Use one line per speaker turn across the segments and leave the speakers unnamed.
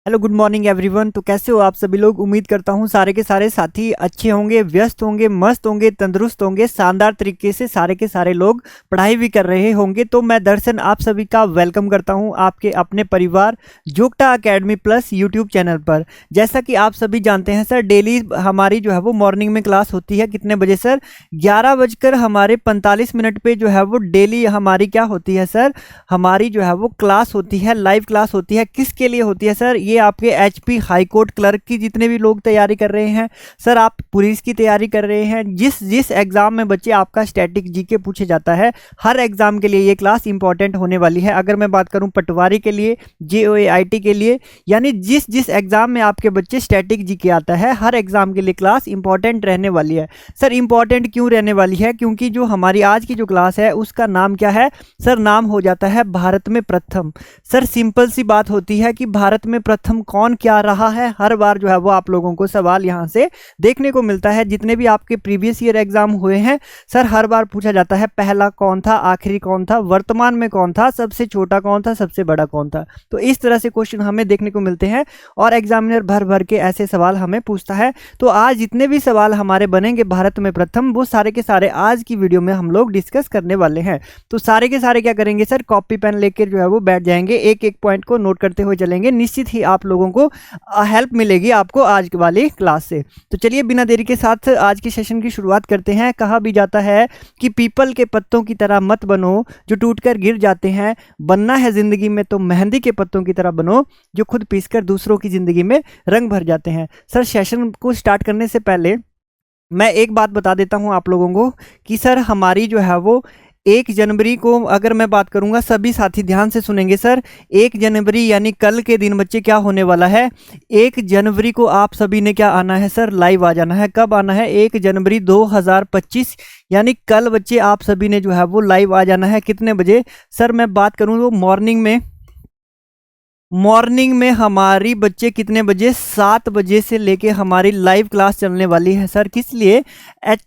Hello good morning everyone. तो कैसे हो आप सभी लोग। उम्मीद करता हूँ सारे के सारे साथी अच्छे होंगे, व्यस्त होंगे, मस्त होंगे, तंदुरुस्त होंगे, शानदार तरीके से सारे के सारे लोग पढ़ाई भी कर रहे होंगे। तो मैं दर्शन आप सभी का वेलकम करता हूँ आपके अपने परिवार जोगटा एकेडमी प्लस यूट्यूब चैनल पर। जैसा कि आप सभी जानते हैं सर, डेली हमारी जो है वो मॉर्निंग में क्लास होती है। कितने बजे सर? 11:45 पे जो है वो डेली हमारी क्या होती है सर, हमारी जो है वो क्लास होती है, लाइव क्लास होती है। किसके लिए होती है सर? ये आपके एचपी हाई कोर्ट क्लर्क की जितने भी लोग तैयारी कर रहे हैं सर, आप पुलिस की तैयारी कर रहे हैं, जिस जिस एग्जाम में बच्चे आपका स्टैटिक जीके पूछे जाता है, हर एग्जाम के लिए ये क्लास इंपॉर्टेंट होने वाली है। अगर मैं बात करूं पटवारी के लिए, जेओएआईटी के लिए, यानी जिस जिस एग्जाम में आपके बच्चे स्टैटिक जीके आता है, हर एग्जाम के लिए क्लास इंपॉर्टेंट रहने वाली है। सर इंपॉर्टेंट क्यों रहने वाली है? क्योंकि जो हमारी आज की जो क्लास है उसका नाम क्या है सर? नाम हो जाता है भारत में प्रथम। सर सिंपल सी बात होती है कि भारत में प्रथम कौन क्या रहा है, हर बार जो है वो आप लोगों को सवाल यहां से देखने को मिलता है। जितने भी आपके प्रीवियस ईयर एग्जाम हुए हैं सर, हर बार पूछा जाता है पहला कौन था, आखिरी कौन था, वर्तमान में कौन था, सबसे छोटा कौन था, सबसे बड़ा कौन था। तो इस तरह से क्वेश्चन हमें देखने को मिलते हैं और एग्जामिनर भर भर के ऐसे सवाल हमें पूछता है। तो आज जितने भी सवाल हमारे बनेंगे भारत में प्रथम, वो सारे के सारे आज की वीडियो में हम लोग डिस्कस करने वाले हैं। तो सारे के सारे क्या करेंगे सर, कॉपी पेन लेकर जो है वो बैठ जाएंगे, एक एक पॉइंट को नोट करते हुए चलेंगे। निश्चित ही आप लोगों को हेल्प मिलेगी आपको आज वाली क्लास से। तो चलिए बिना देरी के साथ आज के सेशन की शुरुआत करते हैं। कहा भी जाता है कि पीपल के पत्तों की तरह मत बनो जो टूटकर गिर जाते हैं, बनना है जिंदगी में तो मेहंदी के पत्तों की तरह बनो जो खुद पीसकर दूसरों की जिंदगी में रंग भर जाते हैं। सर सेशन को स्टार्ट करने से पहले मैं एक बात बता देता हूं आप लोगों को कि सर हमारी जो है वो 1 जनवरी को, अगर मैं बात करूंगा, सभी साथी ध्यान से सुनेंगे सर। 1 जनवरी यानी कल के दिन बच्चे क्या होने वाला है, 1 जनवरी को आप सभी ने क्या आना है सर, लाइव आ जाना है। कब आना है? 1 जनवरी 2025, यानी कल बच्चे आप सभी ने जो है वो लाइव आ जाना है। कितने बजे सर? मैं बात करूं तो मॉर्निंग में हमारी बच्चे कितने बजे? 7 बजे से लेके हमारी लाइव क्लास चलने वाली है सर। किस लिए?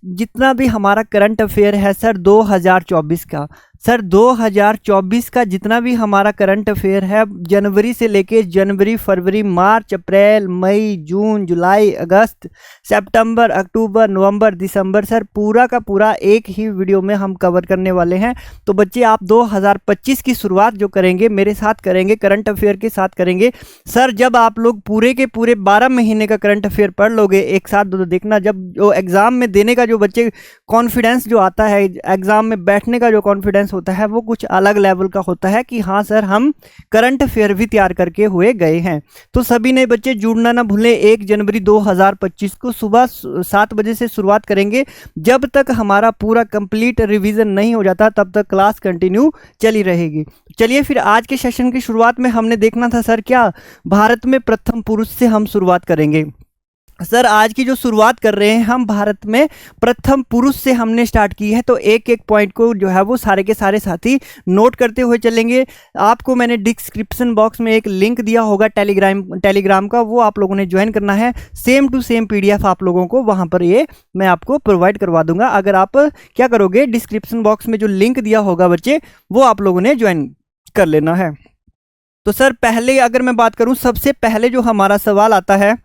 जितना भी हमारा करंट अफेयर है सर 2024 का, सर 2024 का जितना भी हमारा करंट अफेयर है, जनवरी से लेके जनवरी, फरवरी, मार्च, अप्रैल, मई, जून, जुलाई, अगस्त, सितंबर, अक्टूबर, नवंबर, दिसंबर, सर पूरा का पूरा एक ही वीडियो में हम कवर करने वाले हैं। तो बच्चे आप 2025 की शुरुआत जो करेंगे मेरे साथ करेंगे, करंट अफेयर के साथ करेंगे सर। जब आप लोग पूरे के पूरे 12 महीने का करंट अफेयर पढ़ लोगे एक साथ, तो देखना जब जो एग्जाम में देने का जो बच्चे कॉन्फिडेंस जो आता है, एग्जाम में बैठने का जो कॉन्फिडेंस होता है, वो कुछ अलग लेवल का होता है कि हाँ सर हम करंट अफेयर भी तैयार करके हुए गए हैं। तो सभी नए बच्चे जुड़ना ना भूलें। 1 जनवरी 2025 को सुबह 7 बजे से शुरुआत करेंगे। जब तक हमारा पूरा कंप्लीट रिवीजन नहीं हो जाता तब तक क्लास कंटिन्यू चली रहेगी। चलिए फिर आज के सेशन की शुरुआत में हमने देखना था सर क्या, भारत में प्रथम पुरुष से हम शुरुआत करेंगे। सर आज की जो शुरुआत कर रहे हैं हम भारत में प्रथम पुरुष से हमने स्टार्ट की है। तो एक एक पॉइंट को जो है वो सारे के सारे साथी नोट करते हुए चलेंगे। आपको मैंने डिस्क्रिप्शन बॉक्स में एक लिंक दिया होगा टेलीग्राम का, वो आप लोगों ने ज्वाइन करना है। सेम टू सेम पीडीएफ आप लोगों को वहां पर ये मैं आपको प्रोवाइड करवा दूंगा। अगर आप क्या करोगे, डिस्क्रिप्शन बॉक्स में जो लिंक दिया होगा बच्चे, वो आप लोगों ने ज्वाइन कर लेना है। तो सर पहले अगर मैं बात करूं, सबसे पहले जो हमारा सवाल आता है,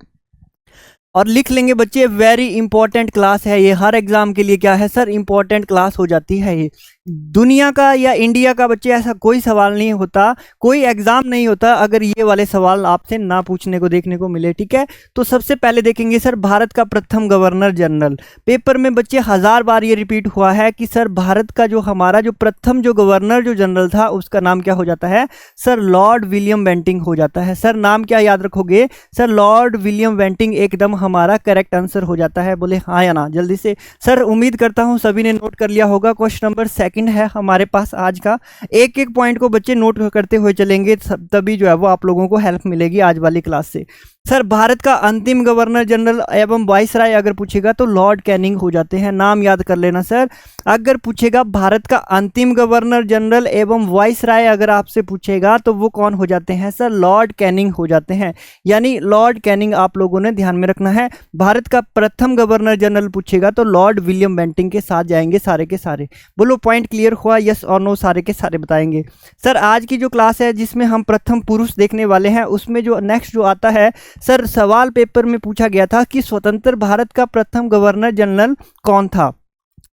और लिख लेंगे बच्चे, वेरी इंपॉर्टेंट क्लास है ये, हर एग्जाम के लिए क्या है सर, इंपॉर्टेंट क्लास हो जाती है ये। दुनिया का या इंडिया का बच्चे ऐसा कोई सवाल नहीं होता, कोई एग्जाम नहीं होता अगर ये वाले सवाल आपसे ना पूछने को देखने को मिले। ठीक है, तो सबसे पहले देखेंगे सर, भारत का प्रथम गवर्नर जनरल। पेपर में बच्चे 1000 बार ये रिपीट हुआ है कि सर भारत का जो हमारा जो प्रथम जो गवर्नर जो जनरल था उसका नाम क्या हो जाता है सर? लॉर्ड विलियम बेंटिंक हो जाता है। सर नाम क्या याद रखोगे सर? लॉर्ड विलियम बेंटिंक एकदम हमारा करेक्ट आंसर हो जाता है। बोले हाँ या ना जल्दी से। सर उम्मीद करता हूं सभी ने नोट कर लिया होगा। क्वेश्चन नंबर 2 है हमारे पास आज का। एक एक पॉइंट को बच्चे नोट करते हुए चलेंगे, तभी जो है वो आप लोगों को हेल्प मिलेगी आज वाली क्लास से। सर भारत का अंतिम गवर्नर जनरल एवं वाइसराय अगर पूछेगा तो लॉर्ड कैनिंग हो जाते हैं। नाम याद कर लेना सर। अगर पूछेगा भारत का अंतिम गवर्नर जनरल एवं वाइसराय अगर आपसे पूछेगा तो वो कौन हो जाते हैं सर? लॉर्ड कैनिंग हो जाते हैं। यानी लॉर्ड कैनिंग आप लोगों ने ध्यान में रखना है। भारत का प्रथम गवर्नर जनरल पूछेगा तो लॉर्ड विलियम बेंटिंक के साथ जाएंगे सारे के सारे। बोलो पॉइंट पॉइंट क्लियर हुआ? यस और नो सारे के सारे बताएंगे। सर आज की जो क्लास है जिसमें हम प्रथम पुरुष देखने वाले हैं, उसमें जो नेक्स्ट जो आता है सर, सवाल पेपर में पूछा गया था कि स्वतंत्र भारत का प्रथम गवर्नर जनरल कौन था।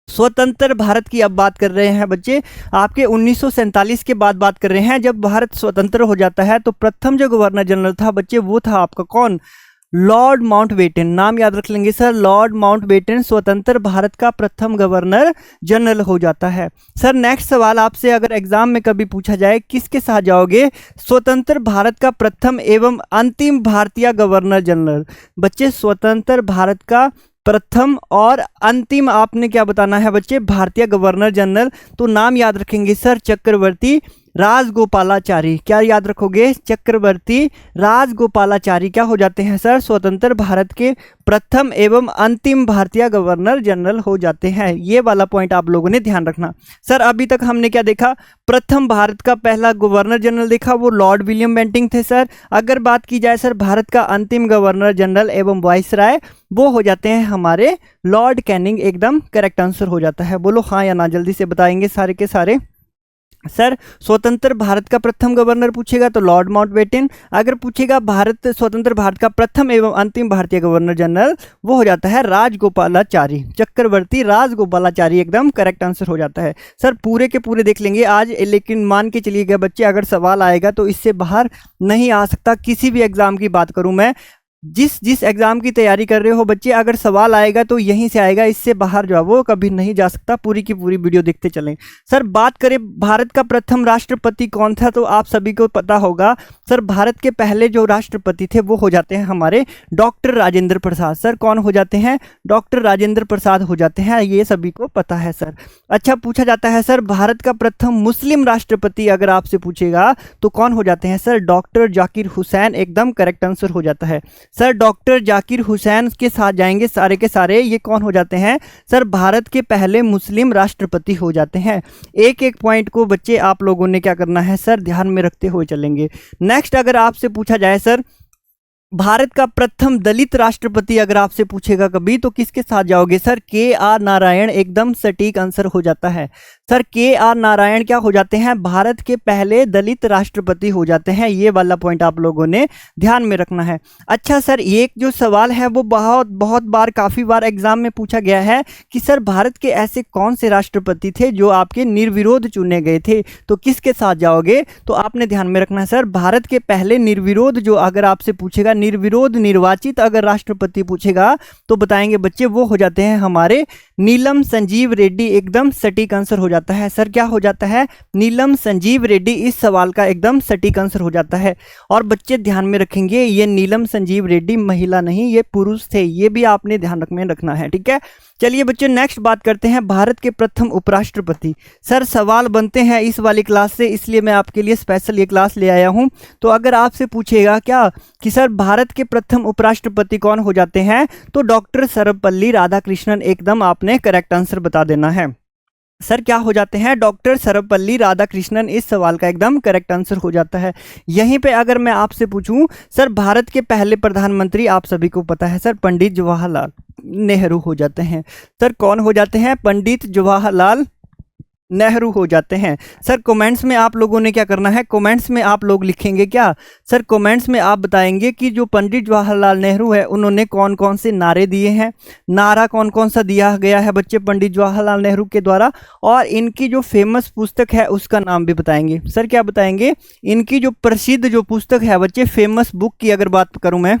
स्वतंत्र भारत की अब बात कर रहे हैं बच्चे, आपके 1947 के बाद बात कर रहे हैं। जब भारत स्वतंत्र हो जाता है तो प्रथम जो गवर्नर जनरल था बच्चे, वो था आपका कौन? Lord Mountbatten. नाम याद रख लेंगे सर, लॉर्ड माउंटबेटन स्वतंत्र भारत का प्रथम गवर्नर जनरल हो जाता है। सर नेक्स्ट सवाल आपसे अगर एग्जाम में कभी पूछा जाए, किसके साथ जाओगे? स्वतंत्र भारत का प्रथम एवं अंतिम भारतीय गवर्नर जनरल। बच्चे स्वतंत्र भारत का प्रथम और अंतिम आपने क्या बताना है बच्चे? भारतीय गवर्नर जनरल। तो नाम याद रखेंगे सर, चक्रवर्ती राजगोपालाचारी। क्या याद रखोगे? चक्रवर्ती राजगोपालाचारी क्या हो जाते हैं सर? स्वतंत्र भारत के प्रथम एवं अंतिम भारतीय गवर्नर जनरल हो जाते हैं। ये वाला पॉइंट आप लोगों ने ध्यान रखना। सर अभी तक हमने क्या देखा? प्रथम भारत का पहला गवर्नर जनरल देखा, वो लॉर्ड विलियम बेंटिंक थे सर। अगर बात की जाए सर भारत का अंतिम गवर्नर जनरल एवं वाइसराय, वो हो जाते हैं हमारे लॉर्ड कैनिंग। एकदम करेक्ट आंसर हो जाता है। बोलो हाँ या ना, जल्दी से बताएंगे सारे के सारे। सर स्वतंत्र भारत का प्रथम गवर्नर पूछेगा तो लॉर्ड माउंटबेटन। अगर पूछेगा भारत स्वतंत्र भारत का प्रथम एवं अंतिम भारतीय गवर्नर जनरल, वो हो जाता है राजगोपालाचारी, चक्रवर्ती राजगोपालाचारी। एकदम करेक्ट आंसर हो जाता है। सर पूरे के पूरे देख लेंगे आज, लेकिन मान के चलिएगा बच्चे अगर सवाल आएगा तो इससे बाहर नहीं आ सकता। किसी भी एग्जाम की बात करूं मैं, जिस एग्जाम की तैयारी कर रहे हो बच्चे, अगर सवाल आएगा तो यहीं से आएगा, इससे बाहर जो है वो कभी नहीं जा सकता। पूरी की पूरी वीडियो देखते चलें। सर बात करें भारत का प्रथम राष्ट्रपति कौन था, तो आप सभी को पता होगा सर, भारत के पहले जो राष्ट्रपति थे वो हो जाते हैं हमारे डॉक्टर राजेंद्र प्रसाद। सर कौन हो जाते हैं? डॉक्टर राजेंद्र प्रसाद हो जाते हैं, ये सभी को पता है सर। अच्छा पूछा जाता है सर भारत का प्रथम मुस्लिम राष्ट्रपति अगर आपसे पूछेगा तो कौन हो जाते हैं सर? डॉक्टर जाकिर हुसैन। एकदम करेक्ट आंसर हो जाता है सर। डॉक्टर जाकिर हुसैन के साथ जाएंगे सारे के सारे। ये कौन हो जाते हैं सर? भारत के पहले मुस्लिम राष्ट्रपति हो जाते हैं। एक एक पॉइंट को बच्चे आप लोगों ने क्या करना है सर? ध्यान में रखते हुए चलेंगे। नेक्स्ट अगर आपसे पूछा जाए सर भारत का प्रथम दलित राष्ट्रपति अगर आपसे पूछेगा कभी, तो किसके साथ जाओगे सर? के आर नारायण। एकदम सटीक आंसर हो जाता है सर। के आर नारायण क्या हो जाते हैं? भारत के पहले दलित राष्ट्रपति हो जाते हैं। ये वाला पॉइंट आप लोगों ने ध्यान में रखना है। अच्छा सर एक जो सवाल है वो बहुत बार काफ़ी बार एग्जाम में पूछा गया है कि सर भारत के ऐसे कौन से राष्ट्रपति थे जो आपके निर्विरोध चुने गए थे, तो किसके साथ जाओगे? तो आपने ध्यान में रखना है सर, भारत के पहले निर्विरोध जो अगर आपसे पूछेगा, निर्विरोध निर्वाचित अगर राष्ट्रपति पूछेगा तो बताएंगे बच्चे वो हो जाते हैं हमारे नीलम संजीव रेड्डी। एकदम सटीक आंसर हो जाता है सर। क्या हो जाता है? नीलम संजीव रेड्डी। इस सवाल का एकदम सटीक आंसर हो जाता है। और बच्चे ध्यान में रखेंगे ये नीलम संजीव रेड्डी महिला नहीं, ये पुरुष थे, ये भी आपने ध्यान में रखना है। ठीक है, चलिए बच्चे नेक्स्ट बात करते हैं भारत के प्रथम उपराष्ट्रपति। सर सवाल बनते हैं इस वाली क्लास से, इसलिए मैं आपके लिए स्पेशल ये क्लास ले आया हूं। तो अगर आपसे पूछेगा क्या कि सर भारत के प्रथम उपराष्ट्रपति कौन हो जाते हैं, तो डॉक्टर सर्वपल्ली राधाकृष्णन। एकदम आपने करेक्ट आंसर बता देना है सर। क्या हो जाते हैं? डॉक्टर सर्वपल्ली राधाकृष्णन। इस सवाल का एकदम करेक्ट आंसर हो जाता है। यहीं पे अगर मैं आपसे पूछूं सर भारत के पहले प्रधानमंत्री, आप सभी को पता है सर, पंडित जवाहरलाल नेहरू हो जाते हैं। सर कौन हो जाते हैं? पंडित जवाहरलाल नेहरू हो जाते हैं। सर कमेंट्स में आप लोगों ने क्या करना है? कमेंट्स में आप लोग लिखेंगे क्या सर? कमेंट्स में आप बताएंगे कि जो पंडित जवाहरलाल नेहरू है उन्होंने कौन कौन से नारे दिए हैं, नारा कौन कौन सा दिया गया है बच्चे पंडित जवाहरलाल नेहरू के द्वारा, और इनकी जो फेमस पुस्तक है उसका नाम भी बताएंगे। सर क्या बताएंगे? इनकी जो प्रसिद्ध जो पुस्तक है बच्चे, फेमस बुक की अगर बात करूं मैं,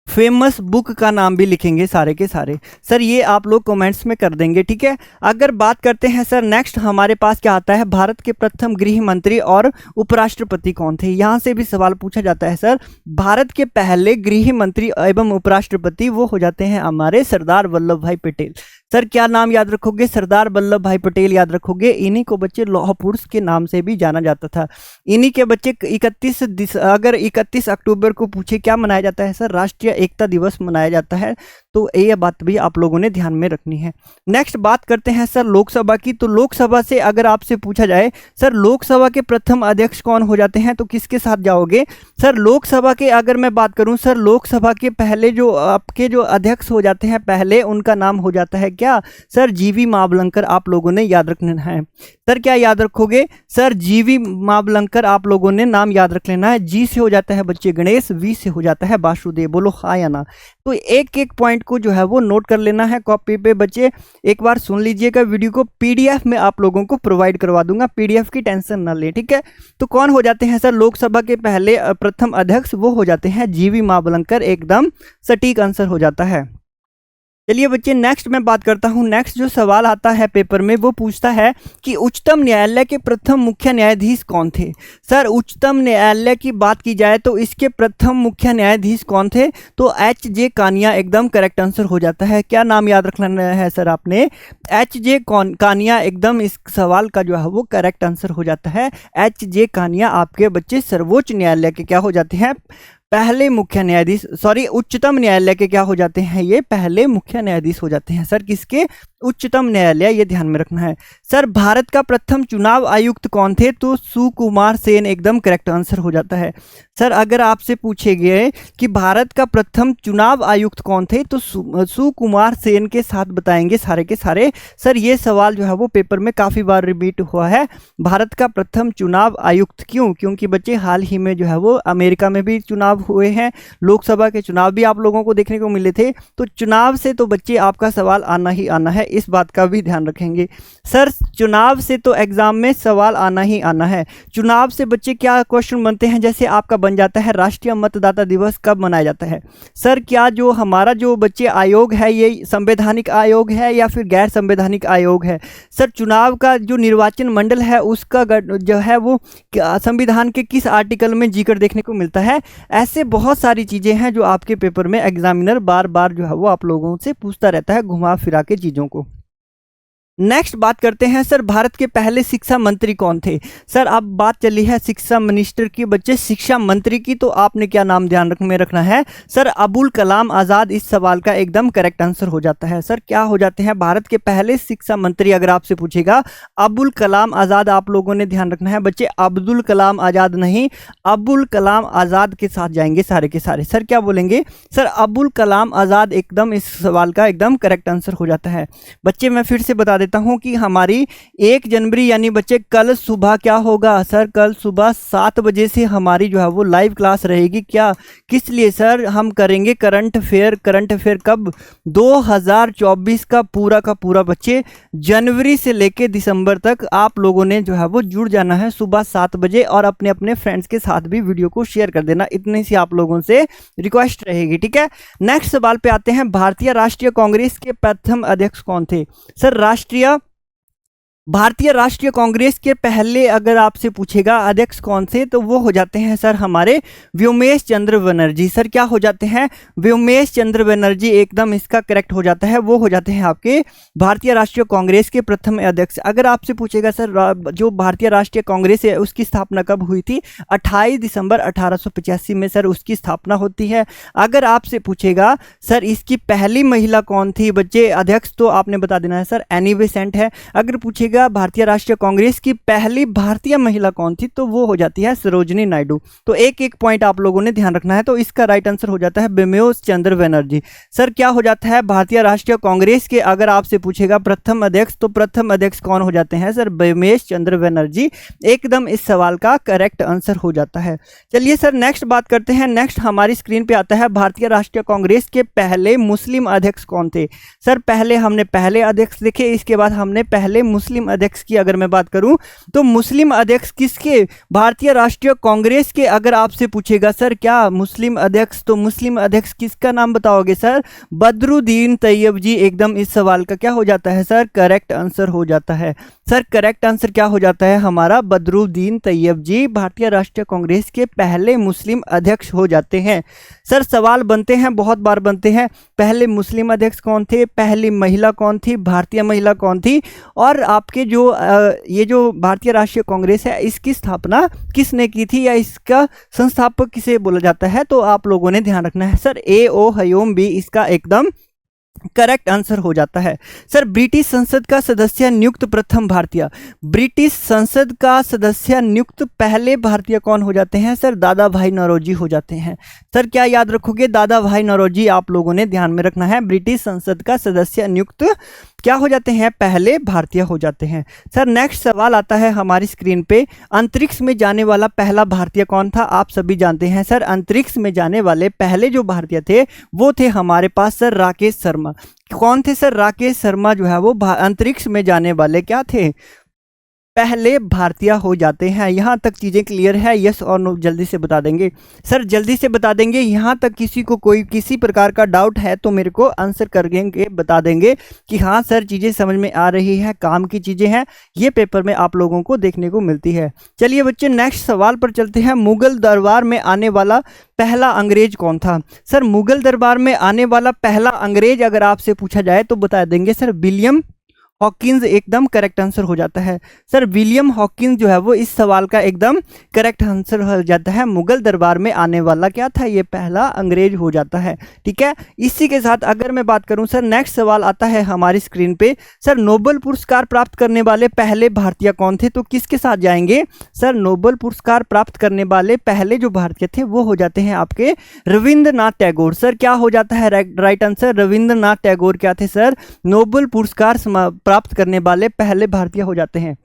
फेमस बुक का नाम भी लिखेंगे सारे के सारे। सर ये आप लोग कमेंट्स में कर देंगे। ठीक है, अगर बात करते हैं सर नेक्स्ट हमारे पास क्या आता है, भारत के प्रथम गृह मंत्री और उपराष्ट्रपति कौन थे। यहाँ से भी सवाल पूछा जाता है सर, भारत के पहले गृह मंत्री एवं उपराष्ट्रपति वो हो जाते हैं हमारे सरदार वल्लभ भाई पटेल। सर क्या नाम याद रखोगे? सरदार वल्लभ भाई पटेल याद रखोगे। इन्हीं को बच्चे लौह पुरुष के नाम से भी जाना जाता था। इन्हीं के बच्चे 31 अक्टूबर को पूछे क्या मनाया जाता है सर? राष्ट्रीय एकता दिवस मनाया जाता है। तो ये बात भी आप लोगों ने ध्यान में रखनी है। नेक्स्ट बात करते हैं सर लोकसभा की। तो लोकसभा से अगर आपसे पूछा जाए सर लोकसभा के प्रथम अध्यक्ष कौन हो जाते हैं, तो किसके साथ जाओगे? सर लोकसभा के अगर मैं बात करूं सर, लोकसभा के पहले जो आपके जो अध्यक्ष हो जाते हैं पहले, उनका नाम हो जाता है क्या सर, जीवी मावलंकर आप लोगों ने याद रखना है। सर क्या याद रखोगे सर, जीवी मावलंकर आप लोगों ने नाम याद रख लेना है। जी से हो जाता है बच्चे गणेश, वी से हो जाता है वासुदेव। बोलो हाँ या ना। तो एक एक पॉइंट को जो है वो नोट कर लेना है कॉपी पे बच्चे। एक बार सुन लीजिएगा वीडियो को, पीडीएफ में आप लोगों को प्रोवाइड करवा दूंगा, पीडीएफ की टेंशन ना ले, ठीक है। तो कौन हो जाते हैं सर लोकसभा के पहले प्रथम अध्यक्ष, वो हो जाते हैं जीवी मावलंकर, एकदम सटीक आंसर हो जाता है। चलिए बच्चे नेक्स्ट मैं बात करता हूं। नेक्स्ट जो सवाल आता है पेपर में वो पूछता है कि उच्चतम न्यायालय के प्रथम मुख्य न्यायाधीश कौन थे। सर उच्चतम न्यायालय की बात की जाए तो इसके प्रथम मुख्य न्यायाधीश कौन थे, तो एच.जे. कानिया एकदम करेक्ट आंसर हो जाता है। क्या नाम याद रखना है सर आपने, एच.जे. कानिया, एकदम इस सवाल का जो है वो करेक्ट आंसर हो जाता है। एच.जे. कानिया आपके बच्चे सर्वोच्च न्यायालय के क्या हो जाते हैं, पहले मुख्य न्यायाधीश, सॉरी उच्चतम न्यायालय के क्या हो जाते हैं, ये पहले मुख्य न्यायाधीश हो जाते हैं। सर किसके, उच्चतम न्यायालय, ये ध्यान में रखना है। सर भारत का प्रथम चुनाव आयुक्त कौन थे, तो सुकुमार सेन, एकदम करेक्ट आंसर हो जाता है। सर अगर आपसे पूछे गए कि भारत का प्रथम चुनाव आयुक्त कौन थे, तो सुकुमार सेन के साथ बताएंगे सारे के सारे। सर ये सवाल जो है वो पेपर में काफ़ी बार रिपीट हुआ है, भारत का प्रथम चुनाव आयुक्त क्यों, क्योंकि बच्चे हाल ही में जो है वो अमेरिका में भी चुनाव हुए हैं, लोकसभा के चुनाव भी आप लोगों को देखने को मिले थे। तो चुनाव से तो बच्चे आपका सवाल आना ही आना है, इस बात का भी ध्यान रखेंगे। सर चुनाव से तो एग्जाम में सवाल आना ही आना है। चुनाव से बच्चे क्या क्वेश्चन बनते हैं, जैसे आपका बन जाता है राष्ट्रीय मतदाता दिवस कब मनाया जाता है। सर क्या जो हमारा जो बच्चे आयोग है ये संवैधानिक आयोग है या फिर गैर संवैधानिक आयोग है। सर चुनाव का जो निर्वाचन मंडल है उसका जो है वो संविधान के किस आर्टिकल में जिक्र देखने को मिलता है। ऐसे बहुत सारी चीज़ें हैं जो आपके पेपर में एग्जामिनर बार बार जो है वो आप लोगों से पूछता रहता है, घुमा फिरा के चीज़ों को। नेक्स्ट बात करते हैं सर, भारत के पहले शिक्षा मंत्री कौन थे। सर अब बात चली है शिक्षा मिनिस्टर की बच्चे, शिक्षा मंत्री की, तो आपने क्या नाम ध्यान में रखना है सर, अबुल कलाम आज़ाद, इस सवाल का एकदम करेक्ट आंसर हो जाता है। सर क्या हो जाते हैं भारत के पहले शिक्षा मंत्री, अगर आपसे पूछेगा अबुल कलाम आज़ाद, आप लोगों ने ध्यान रखना है बच्चे, अब्दुल कलाम आज़ाद नहीं, अबुल कलाम आज़ाद के साथ जाएंगे सारे के सारे। सर क्या बोलेंगे सर, अबुल कलाम आज़ाद, एकदम इस सवाल का एकदम करेक्ट आंसर हो जाता है। बच्चे मैं फिर से बता देता हूं कि हमारी 1 जनवरी यानी बच्चे कल सुबह क्या होगा सर, कल सुबह 7 बजे से हमारी जो है वो लाइव क्लास रहेगी। क्या किस लिए सर, हम करेंगे करंट अफेयर। करंट अफेयर कब, 2024 का पूरा बच्चे, जनवरी से लेके दिसंबर तक आप लोगों ने जो है वो जुड़ जाना है सुबह 7 बजे, और अपने अपने फ्रेंड्स के साथ भी वीडियो को शेयर कर देना, इतनी सी आप लोगों से रिक्वेस्ट रहेगी, ठीक है। नेक्स्ट सवाल पे आते हैं, भारतीय राष्ट्रीय कांग्रेस के प्रथम अध्यक्ष कौन थे। सर भारतीय राष्ट्रीय कांग्रेस के पहले अगर आपसे पूछेगा अध्यक्ष कौन से, तो वो हो जाते हैं सर हमारे व्योमेश चंद्र बनर्जी। सर क्या हो जाते हैं, व्योमेश चंद्र बनर्जी, एकदम इसका करेक्ट हो जाता है। वो हो जाते हैं आपके भारतीय राष्ट्रीय कांग्रेस के प्रथम अध्यक्ष। अगर आपसे पूछेगा सर जो भारतीय राष्ट्रीय कांग्रेस है उसकी स्थापना कब हुई थी, 28 दिसंबर 1885 में सर उसकी स्थापना होती है। अगर आपसे पूछेगा सर इसकी पहली महिला कौन थी बच्चे अध्यक्ष, तो आपने बता देना है सर एनी बेसेंट है। अगर पूछेगा भारतीय राष्ट्रीय कांग्रेस की पहली भारतीय महिला कौन थी, तो वो हो जाती है सरोजिनी नायडू। तो एक एक पॉइंट आप लोगों ने ध्यान रखना है। तो इसका राइट आंसर हो जाता है व्योमेश चंद्र बनर्जी। सर क्या हो जाता है भारतीय राष्ट्रीय कांग्रेस के, अगर आपसे पूछेगा प्रथम अध्यक्ष, तो प्रथम अध्यक्ष कौन हो जाते हैं सर, व्योमेश चंद्र बनर्जी, एकदम इस सवाल का करेक्ट आंसर हो जाता है। चलिए सर नेक्स्ट बात करते हैं। नेक्स्ट हमारी स्क्रीन पे आता है भारतीय राष्ट्रीय कांग्रेस के पहले मुस्लिम अध्यक्ष कौन थे। सर पहले हमने पहले अध्यक्ष देखे, इसके बाद हमने पहले मुस्लिम अध्यक्ष की अगर मैं बात करूं तो मुस्लिम अध्यक्ष किसके, भारतीय राष्ट्रीय कांग्रेस के। अगर आपसे पूछेगा सर क्या मुस्लिम अध्यक्ष, तो मुस्लिम अध्यक्ष किसका नाम बताओगे सर, बदरुद्दीन तैयब जी, एकदम इस सवाल का क्या हो जाता है सर, करेक्ट आंसर हो जाता है। सर करेक्ट आंसर क्या हो जाता है हमारा, बदरुद्दीन तैयब जी भारतीय राष्ट्रीय कांग्रेस के पहले मुस्लिम अध्यक्ष हो जाते हैं। सर सवाल बनते हैं, बहुत बार बनते हैं, पहले मुस्लिम अध्यक्ष कौन थे, पहली महिला कौन थी, भारतीय महिला कौन थी, और आपके जो ये जो भारतीय राष्ट्रीय कांग्रेस है इसकी स्थापना किसने की थी, या इसका संस्थापक किसे बोला जाता है। तो आप लोगों ने ध्यान रखना है सर A.O. हयूम बी इसका एकदम करेक्ट आंसर हो जाता है। सर ब्रिटिश संसद का सदस्य नियुक्त प्रथम भारतीय, ब्रिटिश संसद का सदस्य नियुक्त पहले भारतीय कौन हो जाते हैं सर, दादा भाई नौरोजी हो जाते हैं। सर क्या याद रखोगे, दादा भाई नौरोजी आप लोगों ने ध्यान में रखना है, ब्रिटिश संसद का सदस्य नियुक्त क्या हो जाते हैं, पहले भारतीय हो जाते हैं। सर नेक्स्ट सवाल आता है हमारी स्क्रीन पे, अंतरिक्ष में जाने वाला पहला भारतीय कौन था? आप सभी जानते हैं सर, अंतरिक्ष में जाने वाले पहले जो भारतीय थे वो थे हमारे पास सर राकेश शर्मा। कौन थे सर? राकेश शर्मा जो है वो अंतरिक्ष में जाने वाले क्या थे, पहले भारतीय हो जाते हैं। यहाँ तक चीज़ें क्लियर है? यस और नो जल्दी से बता देंगे सर, जल्दी से बता देंगे। यहाँ तक किसी को कोई किसी प्रकार का डाउट है तो मेरे को आंसर कर देंगे, बता देंगे कि हाँ सर चीज़ें समझ में आ रही है, काम की चीज़ें हैं, ये पेपर में आप लोगों को देखने को मिलती है। चलिए बच्चे नेक्स्ट सवाल पर चलते हैं। मुगल दरबार में आने वाला पहला अंग्रेज कौन था? सर मुगल दरबार में आने वाला पहला अंग्रेज अगर आपसे पूछा जाए तो बता देंगे सर विलियम हॉकिंस एकदम करेक्ट आंसर हो जाता है। सर विलियम हॉकिंस जो है वो इस सवाल का एकदम करेक्ट आंसर हो जाता है। मुगल दरबार में आने वाला क्या था, ये पहला अंग्रेज हो जाता है। ठीक है, इसी के साथ अगर मैं बात करूं सर, नेक्स्ट सवाल आता है हमारी स्क्रीन पे, सर नोबेल पुरस्कार प्राप्त करने वाले पहले भारतीय कौन थे? तो किसके साथ जाएंगे सर? नोबेल पुरस्कार प्राप्त करने वाले पहले जो भारतीय थे वो हो जाते हैं आपके रविंद्रनाथ टैगोर। सर क्या हो जाता है राइट आंसर? रविंद्रनाथ टैगोर क्या थे सर? नोबेल पुरस्कार प्राप्त करने वाले पहले भारतीय हो जाते हैं।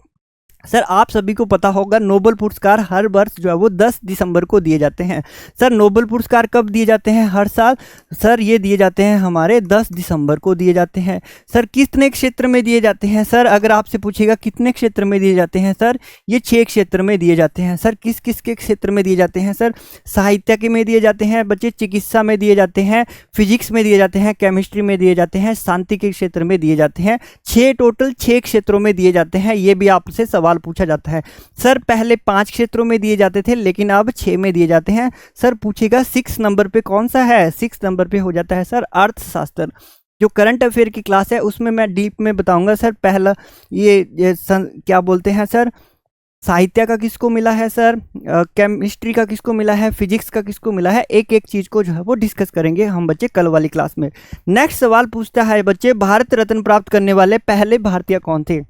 सर आप सभी को पता होगा नोबेल पुरस्कार हर वर्ष जो है वो 10 दिसंबर को दिए जाते हैं। सर नोबेल पुरस्कार कब दिए जाते हैं हर साल? सर ये दिए जाते हैं हमारे 10 दिसंबर को दिए जाते हैं। सर कितने क्षेत्र में दिए जाते हैं? सर अगर आपसे पूछेगा कितने क्षेत्र में दिए जाते हैं, सर ये 6 क्षेत्र में दिए जाते हैं। सर किस किस के क्षेत्र में दिए जाते हैं? सर साहित्य के में दिए जाते हैं बच्चे, चिकित्सा में दिए जाते हैं, फिजिक्स में दिए जाते हैं, केमिस्ट्री में दिए जाते हैं, शांति के क्षेत्र में दिए जाते हैं। 6 टोटल 6 क्षेत्रों में दिए जाते हैं। ये भी आपसे सवाल पूछा जाता है। सर पहले 5 क्षेत्रों में दिए जाते थे लेकिन अब 6 में दिए जाते हैं। सर पूछेगा 6 नंबर पे कौन सा है? 6 नंबर पे हो जाता है सर अर्थशास्त्र। जो करंट अफेयर की क्लास है उसमें मैं डीप में बताऊंगा सर। पहला ये क्या बोलते हैं सर, साहित्य का किसको मिला है सर, केमिस्ट्री का किसको मिला है, फिजिक्स का किसको मिला है, एक एक चीज को जो है वो डिस्कस करेंगे हम बच्चे कल वाली क्लास में। नेक्स्ट सवाल पूछता है बच्चे, भारत रत्न प्राप्त करने वाले पहले भारतीय कौन थे?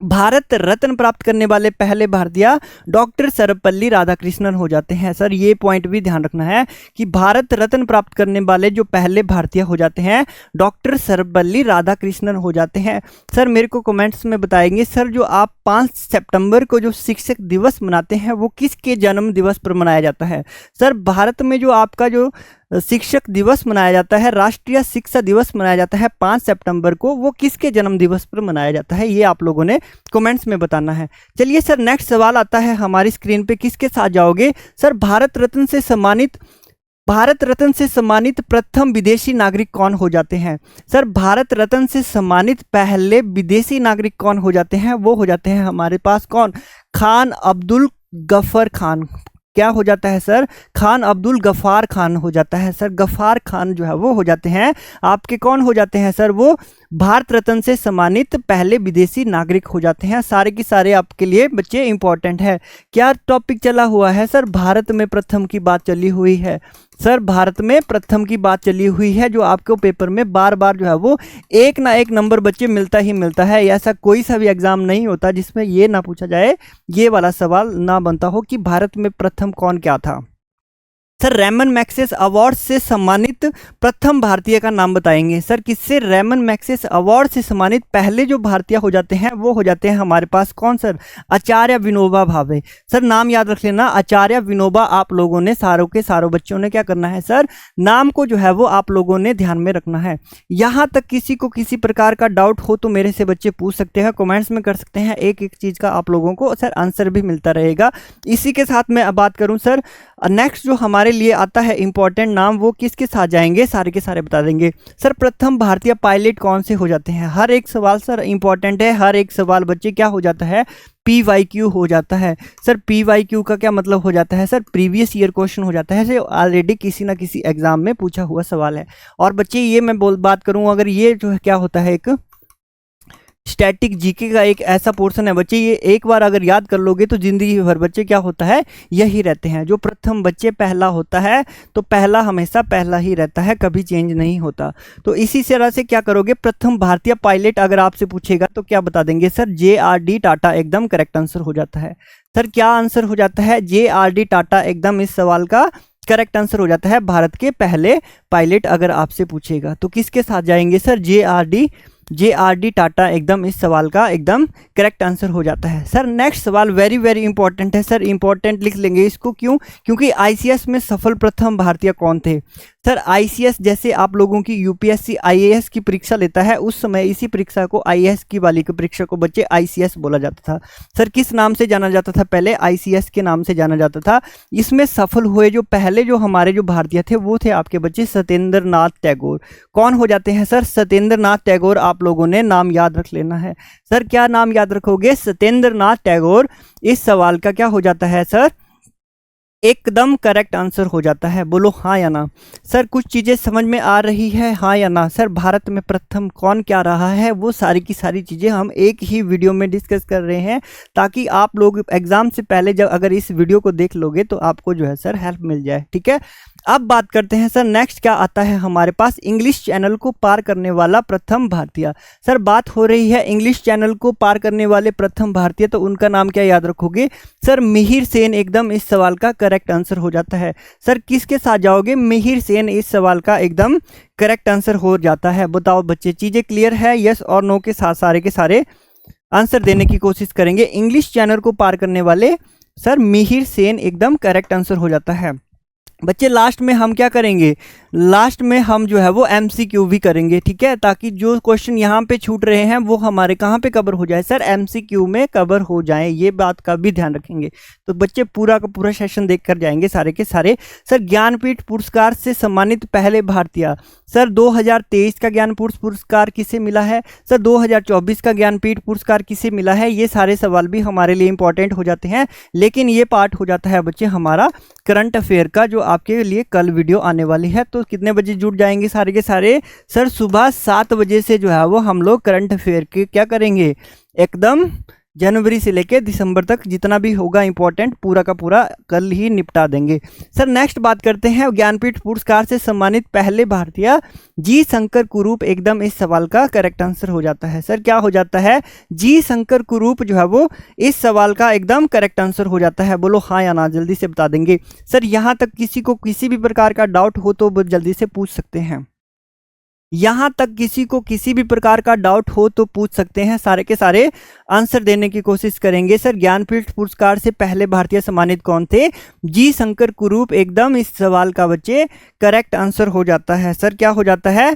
भारत रत्न प्राप्त करने वाले पहले भारतीय डॉक्टर सर्वपल्ली राधाकृष्णन हो जाते हैं। सर ये पॉइंट भी ध्यान रखना है कि भारत रत्न प्राप्त करने वाले जो पहले भारतीय हो जाते हैं डॉक्टर सर्वपल्ली राधाकृष्णन हो जाते हैं। सर मेरे को कमेंट्स में बताएंगे सर जो आप 5 सितंबर को जो शिक्षक दिवस मनाते हैं वो किसके जन्म दिवस पर मनाया जाता है? सर भारत में जो आपका जो शिक्षक दिवस मनाया जाता है, राष्ट्रीय शिक्षा दिवस मनाया जाता है 5 सितंबर को, वो किसके जन्म दिवस पर मनाया जाता है? ये आप लोगों ने कमेंट्स में बताना है। चलिए सर नेक्स्ट सवाल आता है हमारी स्क्रीन पे, किसके साथ जाओगे? सर भारत रत्न से सम्मानित प्रथम विदेशी नागरिक कौन हो जाते हैं? सर भारत रत्न से सम्मानित पहले विदेशी नागरिक कौन हो जाते हैं? वो हो जाते हैं हमारे पास कौन? खान अब्दुल गफ्फार खान। क्या हो जाता है सर? खान अब्दुल गफ्फार खान हो जाता है। सर गफ्फार खान जो है वो हो जाते हैं आपके कौन हो जाते हैं सर? वो भारत रत्न से सम्मानित पहले विदेशी नागरिक हो जाते हैं। सारे की सारे आपके लिए बच्चे इंपॉर्टेंट है। क्या टॉपिक चला हुआ है सर? भारत में प्रथम की बात चली हुई है। सर भारत में प्रथम की बात चली हुई है, जो आपको पेपर में बार बार जो है वो एक ना एक नंबर बच्चे मिलता ही मिलता है। ऐसा कोई सा भी एग्जाम नहीं होता जिसमें ये ना पूछा जाए, ये वाला सवाल ना बनता हो कि भारत में प्रथम कौन क्या था। सर रेमन मैग्सेस अवार्ड से सम्मानित प्रथम भारतीय का नाम बताएंगे। सर किससे? रेमन मैग्सेस अवार्ड से सम्मानित पहले जो भारतीय हो जाते हैं वो हो जाते हैं हमारे पास कौन सर? आचार्य विनोबा भावे। सर नाम याद रख लेना, आचार्य विनोबा। आप लोगों ने सारों के सारों बच्चों ने क्या करना है सर? नाम को जो है वो आप लोगों ने ध्यान में रखना है। यहाँ तक किसी को किसी प्रकार का डाउट हो तो मेरे से बच्चे पूछ सकते हैं, कॉमेंट्स में कर सकते हैं। एक एक चीज़ का आप लोगों को सर आंसर भी मिलता रहेगा। इसी के साथ मैं अब बात करूँ सर, नेक्स्ट जो हमारे लिए आता है इंपॉर्टेंट नाम, वो किसके साथ जाएंगे? सारे के सारे बता देंगे। सर प्रथम भारतीय पायलट कौन से हो जाते हैं? हर एक सवाल सर इंपॉर्टेंट है। हर एक सवाल बच्चे क्या हो जाता है? PYQ हो जाता है। सर PYQ का क्या मतलब हो जाता है? सर प्रीवियस ईयर क्वेश्चन हो जाता है। ऑलरेडी किसी ना किसी एग्जाम में पूछा हुआ सवाल है। और बच्चे ये मैं बात करूँ, अगर ये जो है क्या होता है, एक स्टैटिक जीके का एक ऐसा पोर्शन है बच्चे, ये एक बार अगर याद कर लोगे तो जिंदगी भर बच्चे क्या होता है, यही रहते हैं। जो प्रथम बच्चे पहला होता है तो पहला हमेशा पहला ही रहता है, कभी चेंज नहीं होता। तो इसी तरह से क्या करोगे, प्रथम भारतीय पायलट अगर आपसे पूछेगा तो क्या बता देंगे सर? JRD टाटा एकदम करेक्ट आंसर हो जाता है। सर क्या आंसर हो जाता है? JRD टाटा एकदम इस सवाल का करेक्ट आंसर हो जाता है। भारत के पहले पायलट अगर आपसे पूछेगा तो किसके साथ जाएंगे सर? JRD JRD टाटा एकदम इस सवाल का एकदम करेक्ट आंसर हो जाता है। सर नेक्स्ट सवाल वेरी वेरी इंपॉर्टेंट है सर, इंपॉर्टेंट लिख लेंगे इसको, क्यों? क्योंकि ICS में सफल प्रथम भारतीय कौन थे? सर ICS जैसे आप लोगों की UPSC IAS की परीक्षा लेता है, उस समय इसी परीक्षा को IAS की वाली की परीक्षा को बच्चे ICS बोला जाता था। सर किस नाम से जाना जाता था? पहले ICS के नाम से जाना जाता था। इसमें सफल हुए जो पहले जो हमारे जो भारतीय थे वो थे आपके बच्चे सत्येंद्र नाथ टैगोर। कौन हो जाते हैं सर? सत्येंद्र नाथ टैगोर आप लोगों ने नाम याद रख लेना है। सर क्या नाम याद रखोगे? सत्येंद्र नाथ टैगोर इस सवाल का क्या हो जाता है सर? एकदम करेक्ट आंसर हो जाता है। बोलो हाँ या ना। सर कुछ चीज़ें समझ में आ रही है, हाँ या ना? सर भारत में प्रथम कौन क्या रहा है वो सारी की सारी चीज़ें हम एक ही वीडियो में डिस्कस कर रहे हैं, ताकि आप लोग एग्जाम से पहले जब अगर इस वीडियो को देख लोगे तो आपको जो है सर हेल्प मिल जाए। ठीक है, अब बात करते हैं सर नेक्स्ट क्या आता है हमारे पास? इंग्लिश चैनल को पार करने वाला प्रथम भारतीय। सर बात हो रही है इंग्लिश चैनल को पार करने वाले प्रथम भारतीय, तो उनका नाम क्या याद रखोगे? सर मिहिर सेन एकदम इस सवाल का करेक्ट आंसर हो जाता है। सर किसके साथ जाओगे? मिहिर सेन इस सवाल का एकदम करेक्ट आंसर हो जाता है। बताओ बच्चे, चीज़ें क्लियर है? यस और नो के साथ सारे के सारे आंसर देने की कोशिश करेंगे। इंग्लिश चैनल को पार करने वाले सर मिहिर सेन एकदम करेक्ट आंसर हो जाता है। बच्चे लास्ट में हम क्या करेंगे? लास्ट में हम जो है वो MCQ भी करेंगे, ठीक है, ताकि जो क्वेश्चन यहाँ पे छूट रहे हैं वो हमारे कहाँ पे कवर हो जाए सर? MCQ में कवर हो जाए, ये बात का भी ध्यान रखेंगे। तो बच्चे पूरा का पूरा सेशन देख कर जाएंगे सारे के सारे। सर ज्ञानपीठ पुरस्कार से सम्मानित पहले भारतीय। सर 2023 का ज्ञानपीठ पुरस्कार किसे मिला है? सर 2024 का ज्ञानपीठ पुरस्कार किसे मिला है? ये सारे सवाल भी हमारे लिए इंपॉर्टेंट हो जाते हैं, लेकिन ये पार्ट हो जाता है बच्चे हमारा करंट अफेयर का, जो आपके लिए कल वीडियो आने वाली है। तो कितने बजे जुड़ जाएंगे सारे के सारे? सर सुबह 7 बजे से जो है वो हम लोग करंट अफेयर के क्या करेंगे? एकदम जनवरी से लेके दिसंबर तक जितना भी होगा इंपॉर्टेंट पूरा का पूरा कल ही निपटा देंगे। सर नेक्स्ट बात करते हैं ज्ञानपीठ पुरस्कार से सम्मानित पहले भारतीय। जी शंकर कुरूप एकदम इस सवाल का करेक्ट आंसर हो जाता है। सर क्या हो जाता है? जी शंकर कुरूप जो है वो इस सवाल का एकदम करेक्ट आंसर हो जाता है। बोलो हाँ या ना, जल्दी से बता देंगे। सर यहाँ तक किसी को किसी भी प्रकार का डाउट हो तो जल्दी से पूछ सकते हैं। यहाँ तक किसी को किसी भी प्रकार का डाउट हो तो पूछ सकते हैं, सारे के सारे आंसर देने की कोशिश करेंगे। सर ज्ञानपीठ पुरस्कार से पहले भारतीय सम्मानित कौन थे? जी शंकर कुरूप एकदम इस सवाल का बच्चे करेक्ट आंसर हो जाता है। सर क्या हो जाता है?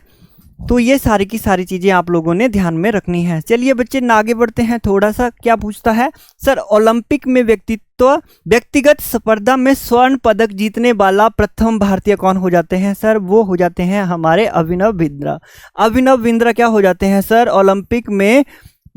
तो ये सारी की सारी चीज़ें आप लोगों ने ध्यान में रखनी है। चलिए बच्चे आगे बढ़ते हैं। थोड़ा सा क्या पूछता है सर? ओलंपिक में व्यक्तिगत स्पर्धा में स्वर्ण पदक जीतने वाला प्रथम भारतीय कौन हो जाते हैं? सर वो हो जाते हैं हमारे अभिनव बिंद्रा। अभिनव बिंद्रा क्या हो जाते हैं सर? ओलंपिक में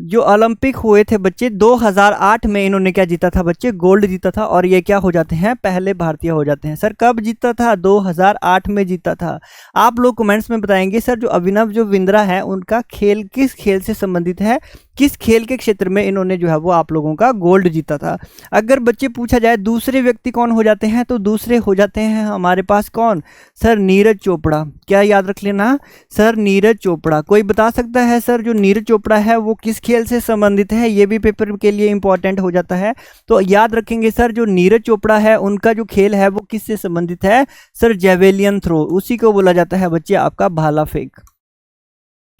जो ओलंपिक हुए थे बच्चे 2008 में इन्होंने क्या जीता था बच्चे? गोल्ड जीता था, और ये क्या हो जाते हैं? पहले भारतीय हो जाते हैं। सर कब जीता था? 2008 में जीता था। आप लोग कमेंट्स में बताएंगे सर जो अभिनव जो बिंद्रा है उनका खेल किस खेल से संबंधित है, किस खेल के क्षेत्र में इन्होंने जो है वो आप लोगों का गोल्ड जीता था। अगर बच्चे पूछा जाए दूसरे व्यक्ति कौन हो जाते हैं, तो दूसरे हो जाते हैं हमारे पास कौन? सर नीरज चोपड़ा। क्या याद रख लेना? सर नीरज चोपड़ा। कोई बता सकता है सर जो नीरज चोपड़ा है वो किस खेल से संबंधित है? ये भी पेपर के लिए इंपॉर्टेंट हो जाता है। तो याद रखेंगे सर जो नीरज चोपड़ा है उनका जो खेल है वो किससे संबंधित है? सर जेवेलियन थ्रो, उसी को बोला जाता है बच्चे आपका भाला फेंक।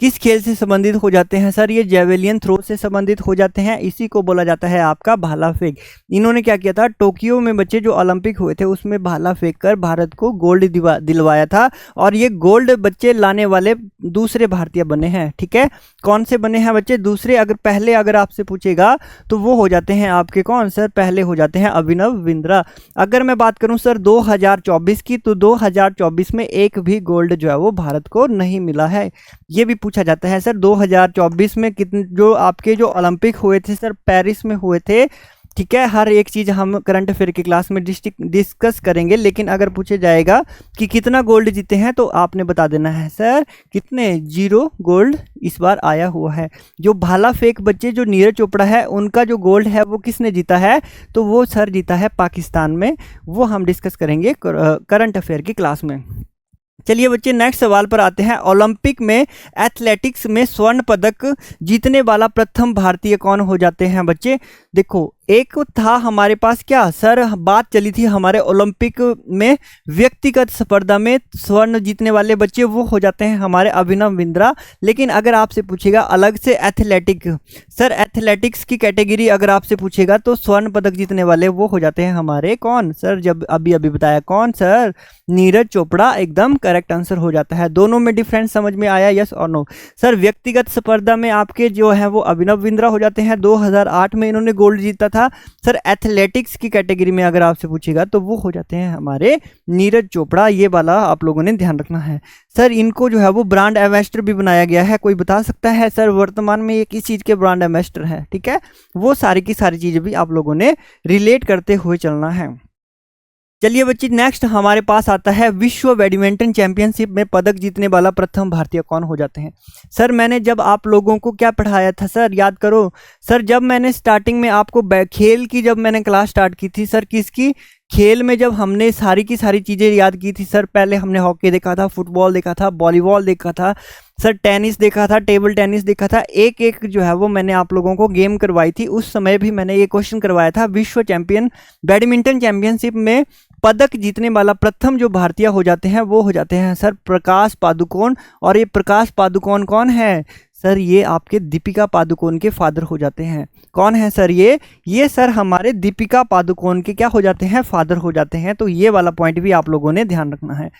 किस खेल से संबंधित हो जाते हैं सर? ये जेवेलियन थ्रो से संबंधित हो जाते हैं, इसी को बोला जाता है आपका भाला फेंक। इन्होंने क्या किया था? टोक्यो में बच्चे जो ओलंपिक हुए थे उसमें भाला फेंक कर भारत को गोल्ड दिलवाया था, और ये गोल्ड बच्चे लाने वाले दूसरे भारतीय बने हैं। ठीक है, कौन से बने हैं बच्चे? दूसरे। अगर पहले अगर आपसे पूछेगा तो वो हो जाते हैं आपके कौन? सर पहले हो जाते हैं अभिनव बिंद्रा। अगर मैं बात करूं सर 2024 की, तो 2024 में एक भी गोल्ड जो है वो भारत को नहीं मिला है। ये भी पूछा जाता है सर 2024 में कितने जो आपके जो ओलंपिक हुए थे सर पेरिस में हुए थे। ठीक है, हर एक चीज़ हम करंट अफेयर की क्लास में डिस्कस करेंगे, लेकिन अगर पूछे जाएगा कि कितना गोल्ड जीते हैं तो आपने बता देना है सर कितने? 0 गोल्ड इस बार आया हुआ है। जो भाला फेंक बच्चे जो नीरज चोपड़ा है उनका जो गोल्ड है वो किसने जीता है? तो वो सर जीता है पाकिस्तान में। वो हम डिस्कस करेंगे करंट अफेयर की क्लास में। चलिए बच्चे नेक्स्ट सवाल पर आते हैं। ओलंपिक में एथलेटिक्स में स्वर्ण पदक जीतने वाला प्रथम भारतीय कौन हो जाते हैं बच्चे? देखो एक था हमारे पास क्या सर, बात चली थी हमारे ओलंपिक में व्यक्तिगत स्पर्धा में स्वर्ण जीतने वाले बच्चे, वो हो जाते हैं हमारे अभिनव बिंद्रा। लेकिन अगर आपसे पूछेगा अलग से एथलेटिक, सर एथलेटिक्स की कैटेगरी अगर आपसे पूछेगा तो स्वर्ण पदक जीतने वाले वो हो जाते हैं हमारे कौन सर, जब अभी अभी बताया कौन सर, नीरज चोपड़ा एकदम करेक्ट आंसर हो जाता है। दोनों में डिफरेंस समझ में आया, यस और नो? सर व्यक्तिगत स्पर्धा में आपके जो है वो अभिनव बिंद्रा हो जाते हैं, 2008 में इन्होंने गोल्ड जीता था। सर एथलेटिक्स की कैटेगरी में अगर आपसे पूछेगा तो वो हो जाते हैं हमारे नीरज चोपड़ा, ये वाला आप लोगों ने ध्यान रखना है। सर इनको जो है वो ब्रांड एम्बेसडर भी बनाया गया है, कोई बता सकता है सर वर्तमान में ये किस चीज़ के ब्रांड एम्बेसडर है? ठीक है, वो सारी की सारी चीज़ें भी आप लोगों ने रिलेट करते हुए चलना है। चलिए बच्चे नेक्स्ट हमारे पास आता है विश्व बैडमिंटन चैंपियनशिप में पदक जीतने वाला प्रथम भारतीय कौन हो जाते हैं? सर मैंने जब आप लोगों को क्या पढ़ाया था सर, याद करो सर, जब मैंने स्टार्टिंग में आपको खेल की जब मैंने क्लास स्टार्ट की थी सर, किसकी? खेल में जब हमने सारी की सारी चीज़ें याद की थी सर, पहले हमने हॉकी देखा था, फुटबॉल देखा था, वॉलीबॉल देखा था सर, टेनिस देखा था, टेबल टेनिस देखा था, एक एक जो है वो मैंने आप लोगों को गेम करवाई थी। उस समय भी मैंने ये क्वेश्चन करवाया था, विश्व चैंपियन बैडमिंटन चैंपियनशिप में पदक जीतने वाला प्रथम जो भारतीय हो जाते हैं वो हो जाते हैं सर प्रकाश पादुकोण। और ये प्रकाश पादुकोण कौन है सर? ये आपके दीपिका पादुकोण के फादर हो जाते हैं। कौन है सर ये सर हमारे दीपिका पादुकोण के क्या हो जाते हैं? फादर हो जाते हैं। तो ये वाला पॉइंट भी आप लोगों ने ध्यान रखना है।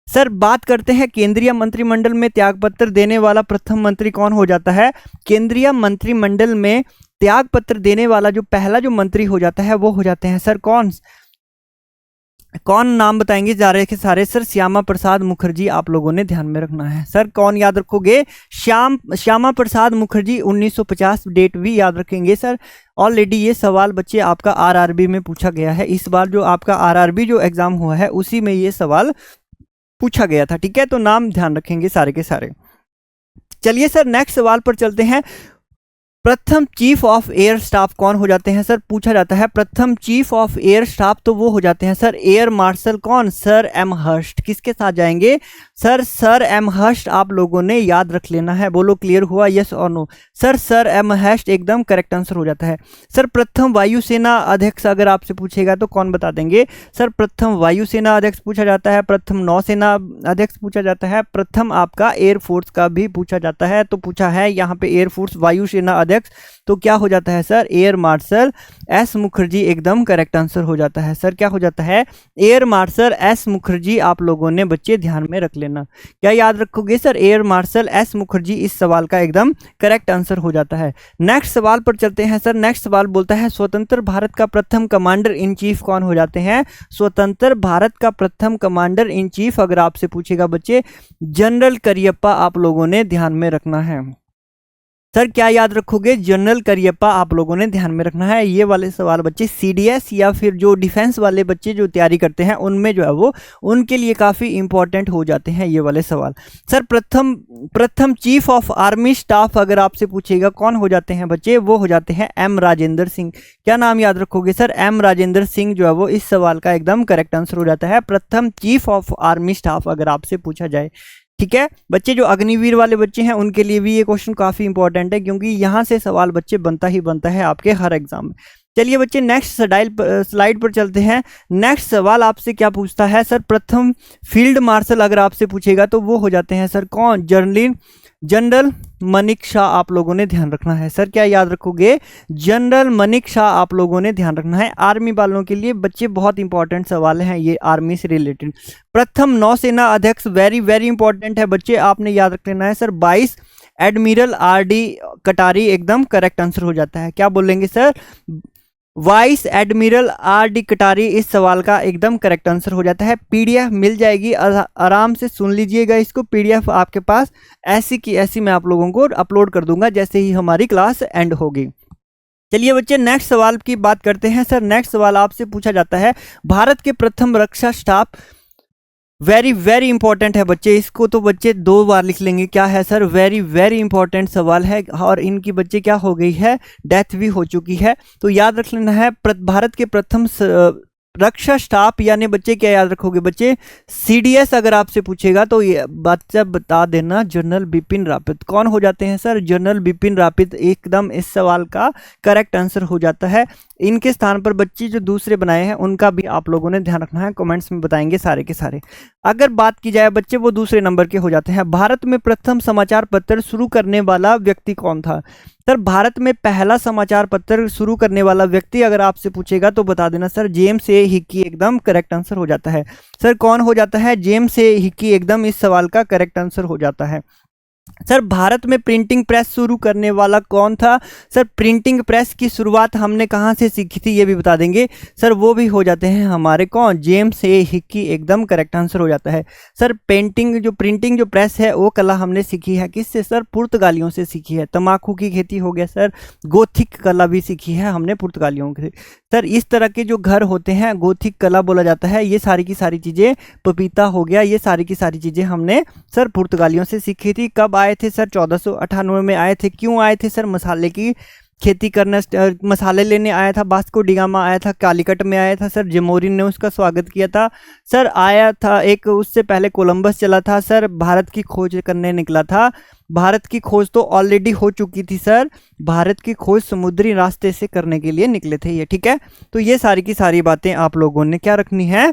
सर बात करते हैं केंद्रीय मंत्रिमंडल में त्यागपत्र देने वाला प्रथम मंत्री कौन हो जाता है? केंद्रीय मंत्रिमंडल में त्यागपत्र देने वाला जो पहला जो मंत्री हो जाता है वो हो जाते हैं सर कौन नाम बताएंगे जा रहे के सारे? सर श्यामा प्रसाद मुखर्जी आप लोगों ने ध्यान में रखना है। सर कौन याद रखोगे? श्यामा प्रसाद मुखर्जी, 1950 डेट भी याद रखेंगे सर। ऑलरेडी ये सवाल बच्चे आपका आरआरबी में पूछा गया है, इस बार जो आपका आरआरबी जो एग्जाम हुआ है उसी में ये सवाल पूछा गया था। ठीक है, तो नाम ध्यान रखेंगे सारे के सारे। चलिए सर नेक्स्ट सवाल पर चलते हैं। प्रथम चीफ ऑफ एयर स्टाफ कौन हो जाते हैं सर? पूछा जाता है प्रथम चीफ ऑफ एयर स्टाफ, तो वो हो जाते हैं सर एयर मार्शल कौन? Sir M Hurst. किसके साथ जाएंगे सर एम हर्स्ट आप लोगों ने याद रख लेना है। बोलो क्लियर हुआ, यस और नो? सर एम हर्स्ट एकदम करेक्ट आंसर हो जाता है। सर प्रथम वायुसेना अध्यक्ष अगर आपसे पूछेगा तो कौन बता देंगे? सर प्रथम वायुसेना अध्यक्ष पूछा जाता है, प्रथम नौसेना अध्यक्ष पूछा जाता है, प्रथम आपका एयरफोर्स का भी पूछा जाता है। तो पूछा है यहाँ पे एयरफोर्स वायुसेना अध्यक्ष, तो क्या हो जाता है sir? Air marshal S Mukherjee एकदम करेक्ट आंसर हो जाता है। सर क्या हो जाता है? एयर मार्शल एस मुखर्जी आप लोगों ने बच्चे ध्यान में रख लेना। क्या याद रखोगे sir? Air marshal S Mukherjee इस सवाल का एकदम करेक्ट आंसर हो जाता है। नेक्स्ट सवाल पर चलते हैं सर। नेक्स्ट सवाल बोलता है स्वतंत्र भारत का प्रथम कमांडर इन चीफ कौन हो जाते हैं? स्वतंत्र भारत का प्रथम कमांडर इन चीफ अगर आपसे पूछेगा बच्चे, जनरल करियप्पा आप लोगों ने ध्यान में रखना है। सर क्या याद रखोगे? जनरल करियप्पा आप लोगों ने ध्यान में रखना है। ये वाले सवाल बच्चे सीडीएस या फिर जो डिफेंस वाले बच्चे जो तैयारी करते हैं उनमें जो है वो उनके लिए काफ़ी इंपॉर्टेंट हो जाते हैं ये वाले सवाल। सर प्रथम चीफ ऑफ आर्मी स्टाफ अगर आपसे पूछेगा कौन हो जाते हैं बच्चे? वो हो जाते हैं एम राजेंद्र सिंह। क्या नाम याद रखोगे सर? एम राजेंद्र सिंह जो है वो इस सवाल का एकदम करेक्ट आंसर हो जाता है, प्रथम चीफ ऑफ आर्मी स्टाफ अगर आपसे पूछा जाए। ठीक है बच्चे, जो अग्निवीर वाले बच्चे हैं उनके लिए भी ये क्वेश्चन काफ़ी इंपॉर्टेंट है, क्योंकि यहाँ से सवाल बच्चे बनता ही बनता है आपके हर एग्जाम में। चलिए बच्चे नेक्स्ट स्लाइड पर चलते हैं। नेक्स्ट सवाल आपसे क्या पूछता है सर? प्रथम फील्ड मार्शल अगर आपसे पूछेगा तो वो हो जाते हैं सर कौन? जनरल मनिक शाह आप लोगों ने ध्यान रखना है। सर क्या याद रखोगे? जनरल मनिक शाह आप लोगों ने ध्यान रखना है। आर्मी वालों के लिए बच्चे बहुत इंपॉर्टेंट सवाल हैं ये आर्मी से रिलेटेड। प्रथम नौसेना अध्यक्ष वेरी वेरी इंपॉर्टेंट है बच्चे, आपने याद रख लेना है सर। 22 admiral RD. कटारी एकदम करेक्ट आंसर हो जाता है। क्या बोलेंगे सर? Vice admiral RD. कटारी इस सवाल का एकदम करेक्ट आंसर हो जाता है। पीडीएफ मिल जाएगी, आराम से सुन लीजिएगा इसको। पीडीएफ आपके पास ऐसी की ऐसी मैं आप लोगों को अपलोड कर दूंगा जैसे ही हमारी क्लास एंड होगी। चलिए बच्चे नेक्स्ट सवाल की बात करते हैं। सर नेक्स्ट सवाल आपसे पूछा जाता है भारत के प्रथम रक्षा स्टाफ, वेरी वेरी इंपॉर्टेंट है बच्चे, इसको तो बच्चे 2 बार लिख लेंगे। क्या है सर? वेरी वेरी इंपॉर्टेंट सवाल है, और इनकी बच्चे क्या हो गई है? डेथ भी हो चुकी है। तो याद रख लेना है भारत के प्रथम रक्षा स्टाफ, यानी बच्चे क्या याद रखोगे बच्चे? सीडीएस अगर आपसे पूछेगा तो ये बच्चा बता देना जनरल बिपिन रावत। कौन हो जाते हैं सर? जनरल बिपिन रावत एकदम इस सवाल का करेक्ट आंसर हो जाता है। इनके स्थान पर बच्चे जो दूसरे बनाए हैं उनका भी आप लोगों ने ध्यान रखना है, कमेंट्स में बताएंगे सारे के सारे। अगर बात की जाए बच्चे वो दूसरे नंबर के हो जाते हैं। भारत में प्रथम समाचार पत्र शुरू करने वाला व्यक्ति कौन था? सर भारत में पहला समाचार पत्र शुरू करने वाला व्यक्ति अगर आपसे पूछेगा तो बता देना सर जेम्स ए हिक्की, एकदम करेक्ट आंसर हो जाता है। सर कौन हो जाता है? जेम्स ए हिक्की एकदम इस सवाल का करेक्ट आंसर हो जाता है। सर भारत में प्रिंटिंग प्रेस शुरू करने वाला कौन था? सर प्रिंटिंग प्रेस की शुरुआत हमने कहाँ से सीखी थी ये भी बता देंगे। सर वो भी हो जाते हैं हमारे कौन? जेम्स ए हिक्की, एकदम करेक्ट आंसर हो जाता है। सर प्रिंटिंग जो प्रेस है वो कला हमने सीखी है किससे? सर पुर्तगालियों से सीखी है। तंबाकू की खेती हो गया सर, गोथिक कला भी सीखी है हमने पुर्तगालियों से। सर इस तरह के जो घर होते हैं गोथिक कला बोला जाता है। ये सारी की सारी चीज़ें, पपीता हो गया, ये सारी की सारी चीज़ें हमने सर पुर्तगालियों से सीखी थी। कब आए थे सर? 1498 में आए थे। क्यों आए थे सर? मसाले की खेती करना, मसाले लेने आया था। वास्को डी गामा आया था, कालीकट में आया था सर, जमोरिन ने उसका स्वागत किया था। सर आया था एक, उससे पहले कोलंबस चला था सर, भारत की खोज करने निकला था। भारत की खोज तो ऑलरेडी हो चुकी थी सर, भारत की खोज समुद्री रास्ते से करने के लिए निकले थे ये, ठीक है। तो ये सारी की सारी बातें आप लोगों ने क्या रखनी है?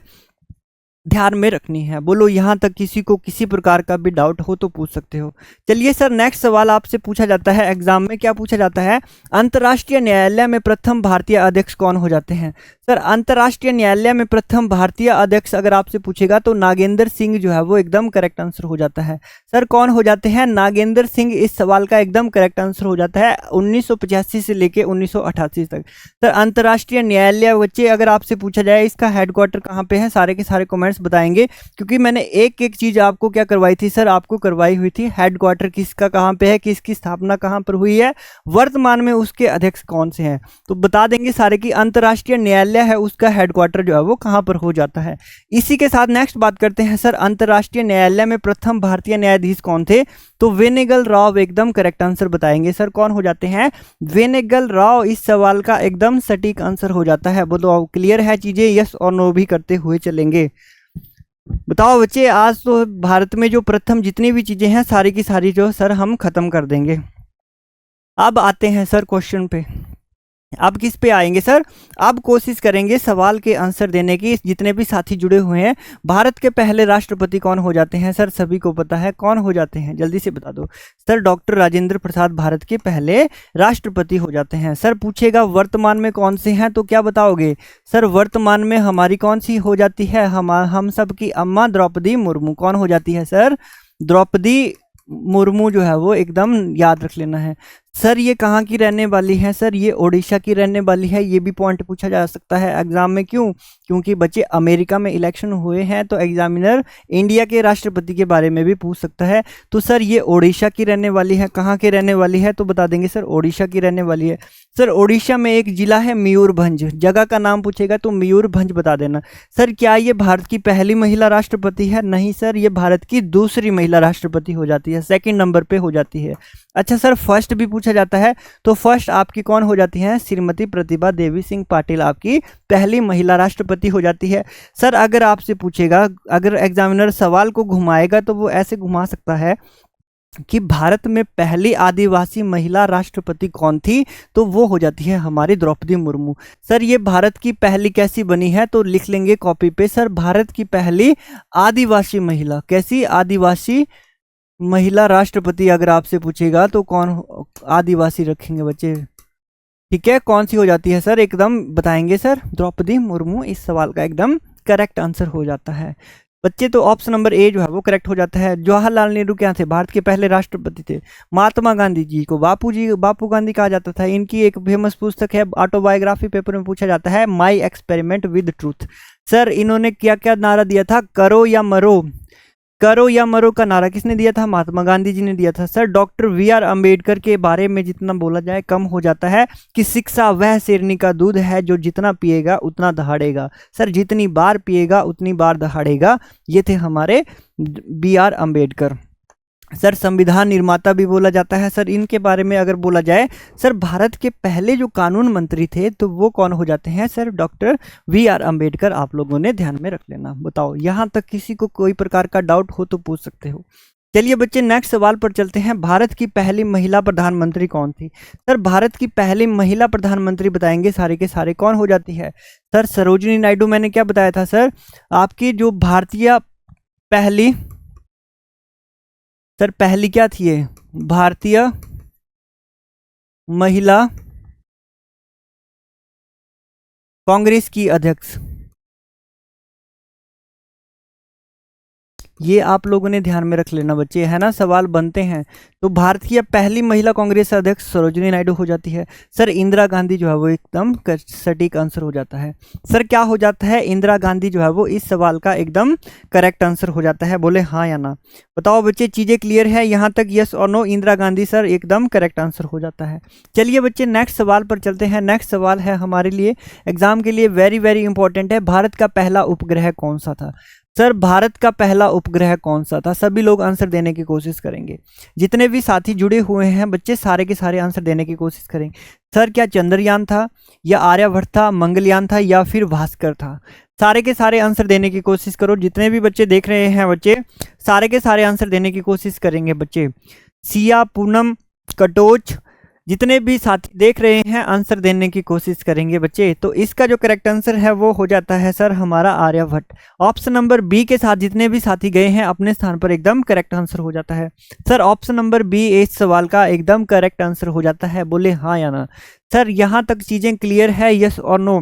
ध्यान में रखनी है। बोलो यहाँ तक किसी को किसी प्रकार का भी डाउट हो तो पूछ सकते हो। चलिए सर नेक्स्ट सवाल आपसे पूछा जाता है एग्जाम में, क्या पूछा जाता है? अंतर्राष्ट्रीय न्यायालय में प्रथम भारतीय अध्यक्ष कौन हो जाते हैं? सर अंतर्राष्ट्रीय न्यायालय में प्रथम भारतीय अध्यक्ष अगर आपसे पूछेगा तो नागेंद्र सिंह जो है वो एकदम करेक्ट आंसर हो जाता है। सर कौन हो जाते हैं? नागेंद्र सिंह इस सवाल का एकदम करेक्ट आंसर हो जाता है 1985 से लेके 1988 तक। सर अंतर्राष्ट्रीय न्यायालय बच्चे अगर आपसे पूछा जाए इसका हेडक्वार्टर कहाँ पे है, सारे के सारे कमेंट्स बताएंगे, क्योंकि मैंने एक एक चीज आपको क्या करवाई थी सर, आपको करवाई हुई थी हेडक्वार्टर किसका कहाँ पे है, किसकी स्थापना कहाँ पर हुई है, वर्तमान में उसके अध्यक्ष कौन से हैं, तो बता देंगे सारे की। अंतर्राष्ट्रीय न्यायालय है उसका हेडक्वार्टर जो है वो कहाँ पर हो जाता है। इसी के साथ नेक्स्ट बात करते हैं सर, अंतर्राष्ट्रीय न्यायालय में प्रथम भारतीय न्यायाधीश कौन थे? तो वेनेगल राव एकदम करेक्ट आंसर बताएंगे। सर कौन हो जाते हैं? वेनेगल राव इस सवाल का एकदम सटीक आंसर हो जाता है। बोलो क्लियर है चीजें? यस और नो भी करते हुए चलेंगे। बताओ बच्चे, आज तो भारत में जो प्रथम जितनी भी चीजें हैं सारी की सारी जो सर हम खत्म कर देंगे। अब आते हैं सर क्वेश्चन पे। अब किस पे आएंगे सर? अब कोशिश करेंगे सवाल के आंसर देने की। जितने भी साथी जुड़े हुए हैं, भारत के पहले राष्ट्रपति कौन हो जाते हैं? सर सभी को पता है कौन हो जाते हैं, जल्दी से बता दो। सर डॉक्टर राजेंद्र प्रसाद भारत के पहले राष्ट्रपति हो जाते हैं। सर पूछेगा वर्तमान में कौन से हैं, तो क्या बताओगे? सर वर्तमान में हमारी कौन सी हो जाती है? हम सब की अम्मा द्रौपदी मुर्मू कौन हो जाती है सर? द्रौपदी मुर्मू जो है वो एकदम याद रख लेना है। सर ये कहाँ की रहने वाली है? सर ये ओडिशा की रहने वाली है। ये भी पॉइंट पूछा जा सकता है एग्जाम में। क्यों? क्योंकि बच्चे अमेरिका में इलेक्शन हुए हैं तो एग्जामिनर इंडिया के राष्ट्रपति के बारे में भी पूछ सकता है। तो सर ये ओडिशा की रहने वाली है। कहाँ की रहने वाली है? तो बता देंगे सर ओडिशा की रहने वाली है। सर ओडिशा में एक जिला है मयूरभंज, जगह का नाम पूछेगा तो मयूरभंज बता देना। सर क्या ये भारत की पहली महिला राष्ट्रपति है? नहीं सर, ये भारत की दूसरी महिला राष्ट्रपति हो जाती है, सेकंड नंबर पे हो जाती है। अच्छा सर फर्स्ट भी पूछा जाता है, तो फर्स्ट आपकी कौन हो जाती है? श्रीमती प्रतिभा देवी सिंह पाटिल आपकी पहली महिला राष्ट्रपति हो जाती है। सर अगर आपसे पूछेगा, अगर एग्जामिनर सवाल को घुमाएगा तो वो ऐसे घुमा सकता है कि भारत में पहली आदिवासी महिला राष्ट्रपति कौन थी, तो वो हो जाती है हमारी द्रौपदी मुर्मू। सर ये भारत की पहली कैसी बनी है, तो लिख लेंगे कॉपी पे सर, भारत की पहली आदिवासी महिला। कैसी? आदिवासी महिला राष्ट्रपति अगर आपसे पूछेगा तो कौन आदिवासी रखेंगे बच्चे, ठीक है। कौन सी हो जाती है सर? एकदम बताएंगे सर, द्रौपदी मुर्मू इस सवाल का एकदम करेक्ट आंसर हो जाता है बच्चे। तो ऑप्शन नंबर ए जो है वो करेक्ट हो जाता है। जवाहरलाल नेहरू क्या थे? भारत के पहले राष्ट्रपति थे। महात्मा गांधी जी को बापू गांधी कहा जाता था। इनकी एक फेमस पुस्तक है, ऑटोबायोग्राफी पेपर में पूछा जाता है, my experiment with truth. Sir इन्होंने क्या क्या नारा दिया था? करो या मरो, करो या मरो का नारा किसने दिया था? महात्मा गांधी जी ने दिया था। Sir doctor B R. अंबेडकर के बारे में जितना बोला जाए कम हो जाता है कि शिक्षा वह शेरनी का दूध है जो जितना पिएगा उतना दहाड़ेगा। सर जितनी बार पिएगा उतनी बार दहाड़ेगा, ये थे हमारे बी.आर. अंबेडकर। सर संविधान निर्माता भी बोला जाता है। सर इनके बारे में अगर बोला जाए, सर भारत के पहले जो कानून मंत्री थे तो वो कौन हो जाते हैं? Sir doctor B R. अंबेडकर। आप लोगों ने ध्यान में रख लेना। बताओ यहाँ तक किसी को कोई प्रकार का डाउट हो तो पूछ सकते हो। चलिए बच्चे नेक्स्ट सवाल पर चलते हैं। भारत की पहली महिला प्रधानमंत्री कौन थी? सर भारत की पहली महिला प्रधानमंत्री बताएंगे सारे के सारे कौन हो जाती है? सर सरोजिनी नायडू। मैंने क्या बताया था सर? आपकी जो भारतीय पहली, सर पहली क्या थी ये? भारतीय महिला कांग्रेस की अध्यक्ष। ये आप लोगों ने ध्यान में रख लेना बच्चे, है ना, सवाल बनते हैं। तो भारत की पहली महिला कांग्रेस अध्यक्ष सरोजिनी नायडू हो जाती है। सर इंदिरा गांधी जो है वो एकदम सटीक आंसर हो जाता है। सर क्या हो जाता है? इंदिरा गांधी जो है वो इस सवाल का एकदम करेक्ट आंसर हो जाता है। बोले हाँ या ना? बताओ बच्चे, चीजें क्लियर है यहाँ तक? यस और नो? इंदिरा गांधी सर एकदम करेक्ट आंसर हो जाता है। चलिए बच्चे नेक्स्ट सवाल पर चलते हैं। नेक्स्ट सवाल है हमारे लिए एग्जाम के लिए वेरी वेरी इंपॉर्टेंट है। भारत का पहला उपग्रह कौन सा था? सर भारत का पहला उपग्रह कौन सा था? सभी लोग आंसर देने की कोशिश करेंगे। जितने भी साथी जुड़े हुए हैं बच्चे सारे के सारे आंसर देने की कोशिश करेंगे। सर क्या चंद्रयान था, या आर्यभट्ट था, मंगलयान था, या फिर भास्कर था? सारे के सारे आंसर देने की कोशिश करो। जितने भी बच्चे देख रहे हैं बच्चे सारे के सारे आंसर देने की कोशिश करेंगे बच्चे। सिया, पूनम, कटोच, जितने भी साथी देख रहे हैं आंसर देने की कोशिश करेंगे बच्चे। तो इसका जो करेक्ट आंसर है वो हो जाता है सर हमारा आर्यभट्ट। ऑप्शन नंबर बी के साथ जितने भी साथी गए हैं अपने स्थान पर एकदम करेक्ट आंसर हो जाता है। सर ऑप्शन नंबर बी इस सवाल का एकदम करेक्ट आंसर हो जाता है। बोले हाँ या ना? सर यहाँ तक चीजें क्लियर है? यस और नो?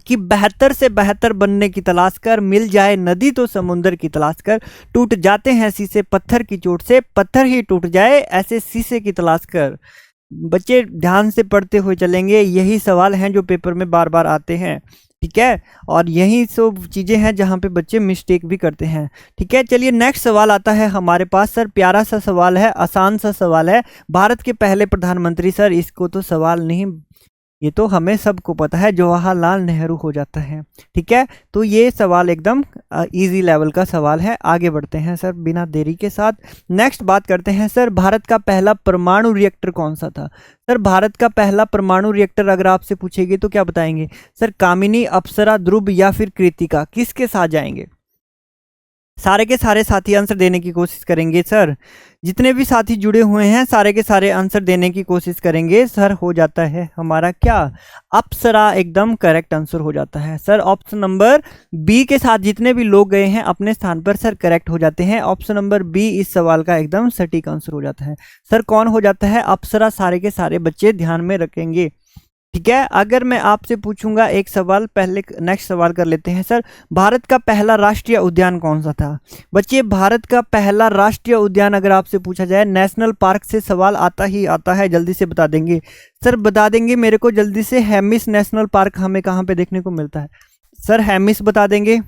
कि बेहतर से बेहतर बनने की तलाश कर, मिल जाए नदी तो समुंदर की तलाश कर, टूट जाते हैं शीशे पत्थर की चोट से, पत्थर ही टूट जाए ऐसे शीशे की तलाश कर। बच्चे ध्यान से पढ़ते हुए चलेंगे, यही सवाल हैं जो पेपर में बार बार आते हैं, ठीक है। और यही सब चीज़ें हैं जहाँ पे बच्चे मिस्टेक भी करते हैं, ठीक है। चलिए नेक्स्ट सवाल आता है हमारे पास। सर प्यारा सा सवाल है, आसान सा सवाल है। भारत के पहले प्रधानमंत्री, सर इसको तो सवाल नहीं, ये तो हमें सबको पता है, जवाहरलाल नेहरू हो जाता है, ठीक है। तो ये सवाल एकदम इजी लेवल का सवाल है। आगे बढ़ते हैं सर बिना देरी के साथ। नेक्स्ट बात करते हैं सर, भारत का पहला परमाणु रिएक्टर कौन सा था? सर भारत का पहला परमाणु रिएक्टर अगर आपसे पूछेगी तो क्या बताएंगे? सर कामिनी, अप्सरा, ध्रुव या फिर कृतिका, किसके साथ जाएंगे? सारे के सारे साथी आंसर देने की कोशिश करेंगे। सर जितने भी साथी जुड़े हुए हैं सारे के सारे आंसर देने की कोशिश करेंगे। सर हो जाता है हमारा क्या? अप्सरा एकदम करेक्ट आंसर हो जाता है। सर ऑप्शन नंबर बी के साथ जितने भी लोग गए हैं अपने स्थान पर सर करेक्ट हो जाते हैं। ऑप्शन नंबर बी इस सवाल का एकदम सटीक आंसर हो जाता है। सर कौन हो जाता है? अप्सरा। सारे के सारे बच्चे ध्यान में रखेंगे, ठीक है। अगर मैं आपसे पूछूंगा एक सवाल, पहले नेक्स्ट सवाल कर लेते हैं। सर भारत का पहला राष्ट्रीय उद्यान कौन सा था? बच्चे भारत का पहला राष्ट्रीय उद्यान अगर आपसे पूछा जाए, नेशनल पार्क से सवाल आता ही आता है, जल्दी से बता देंगे? सर बता देंगे मेरे को जल्दी से, हेमिस नेशनल पार्क हमें कहाँ पे देखने को मिलता है? सर हेमिस बता देंगे?